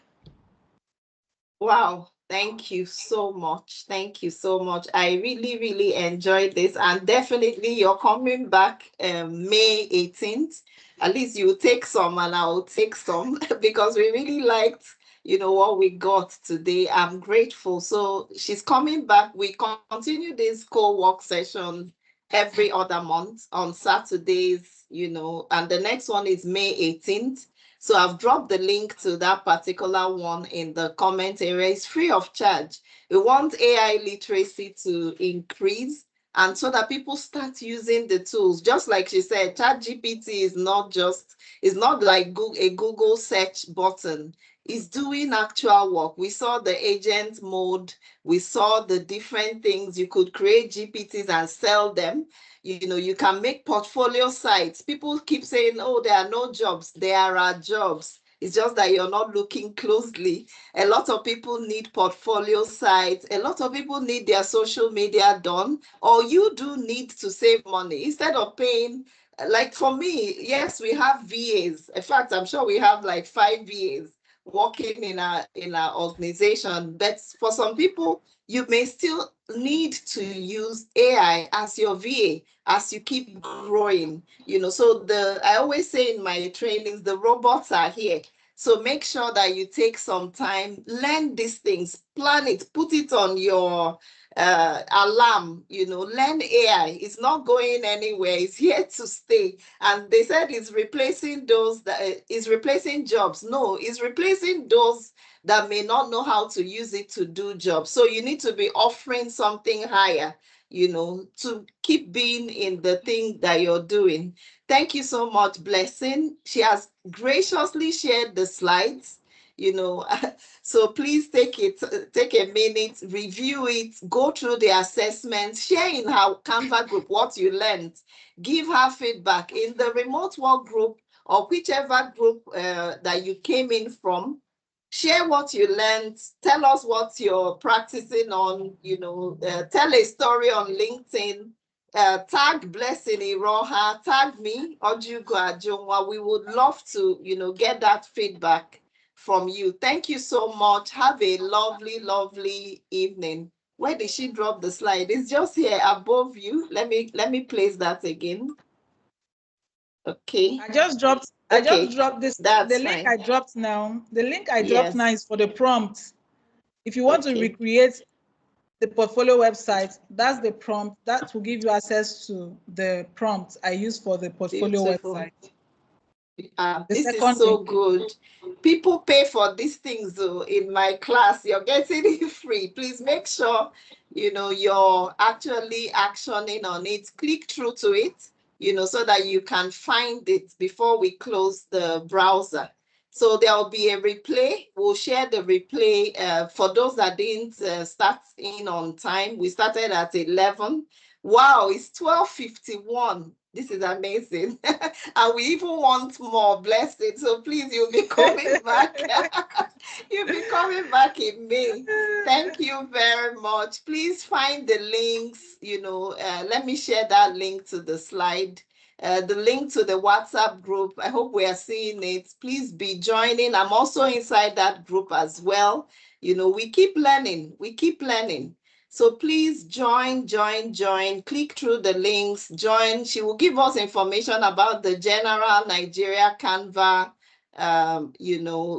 Wow. Thank you so much. Thank you so much. I really, really enjoyed this, and definitely you're coming back May 18th. At least you take some and I'll take some because we really liked, what we got today. I'm grateful. So she's coming back. We continue this co-work session every other month on Saturdays, and the next one is May 18th. So I've dropped the link to that particular one in the comment area. It's free of charge. We want AI literacy to increase, and so that people start using the tools. Just like she said, ChatGPT is not like a Google search button. It's doing actual work. We saw the agent mode. We saw the different things. You could create GPTs and sell them. You can make portfolio sites. People keep saying, oh, there are no jobs. There are jobs. It's just that you're not looking closely. A lot of people need portfolio sites. A lot of people need their social media done, or you do need to save money. Instead of paying like for me, yes, we have VAs. In fact, I'm sure we have like 5 VAs working in our organization. But for some people, you may still need to use AI as your VA as you keep growing. So I always say in my trainings, the robots are here. So make sure that you take some time, learn these things, plan it, put it on your alarm, learn AI. It's not going anywhere. It's here to stay. And they said it's replacing those that is replacing jobs. No, it's replacing those that may not know how to use it to do jobs. So you need to be offering something higher, to keep being in the thing that you're doing. Thank you so much, Blessing. She has graciously shared the slides, so please take a minute, review it, go through the assessments, share in her Canva group what you learned, give her feedback in the remote work group or whichever group that you came in from. Share what you learned, tell us what you're practicing on, tell a story on LinkedIn, tag Blessing Iroha, tag me, Ojugo Ajunwa. We would love to, get that feedback from you. Thank you so much. Have a lovely, lovely evening. Where did she drop the slide? It's just here above you. Let me place that again. Okay. I just dropped this. That's the link fine. I dropped now. The link I dropped Yes. now is for the prompt. If you want to recreate the portfolio website, that's the prompt. That will give you access to the prompt I use for the portfolio website. This is so good. People pay for these things though. In my class, you're getting it free. Please make sure you're actually actioning on it. Click through to it, so that you can find it before we close the browser. So there will be a replay. We'll share the replay for those that didn't start in on time. We started at 11. Wow, it's 12:51. This is amazing. And we even want more. Blessed. So please, you'll be coming back. You'll be coming back in May. Thank you very much. Please find the links. Let me share that link to the slide. The link to the WhatsApp group. I hope we are seeing it. Please be joining. I'm also inside that group as well. We keep learning. We keep learning. So please join. Click through the links, join. She will give us information about the general Nigeria Canva,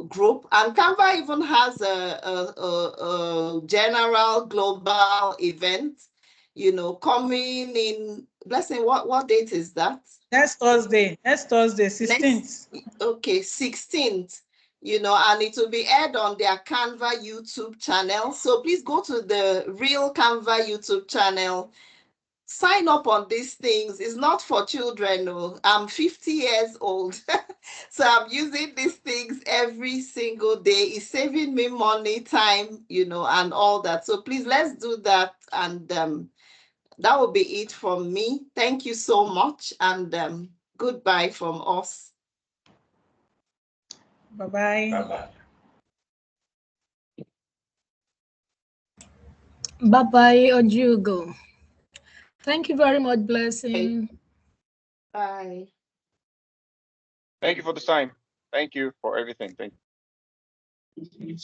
group. And Canva even has a general global event, coming in. Blessing, what date is that? Next Thursday, 16th. Okay, 16th. And it will be aired on their Canva YouTube channel. So please go to the real Canva YouTube channel. Sign up on these things. It's not for children. No. I'm 50 years old. So I'm using these things every single day. It's saving me money, time, and all that. So please, let's do that. And that will be it from me. Thank you so much. And goodbye from us. Bye-bye. Bye-bye. Bye-bye, Ojugo. Thank you very much, Blessing. Bye. Thank you for the time. Thank you for everything. Thank you.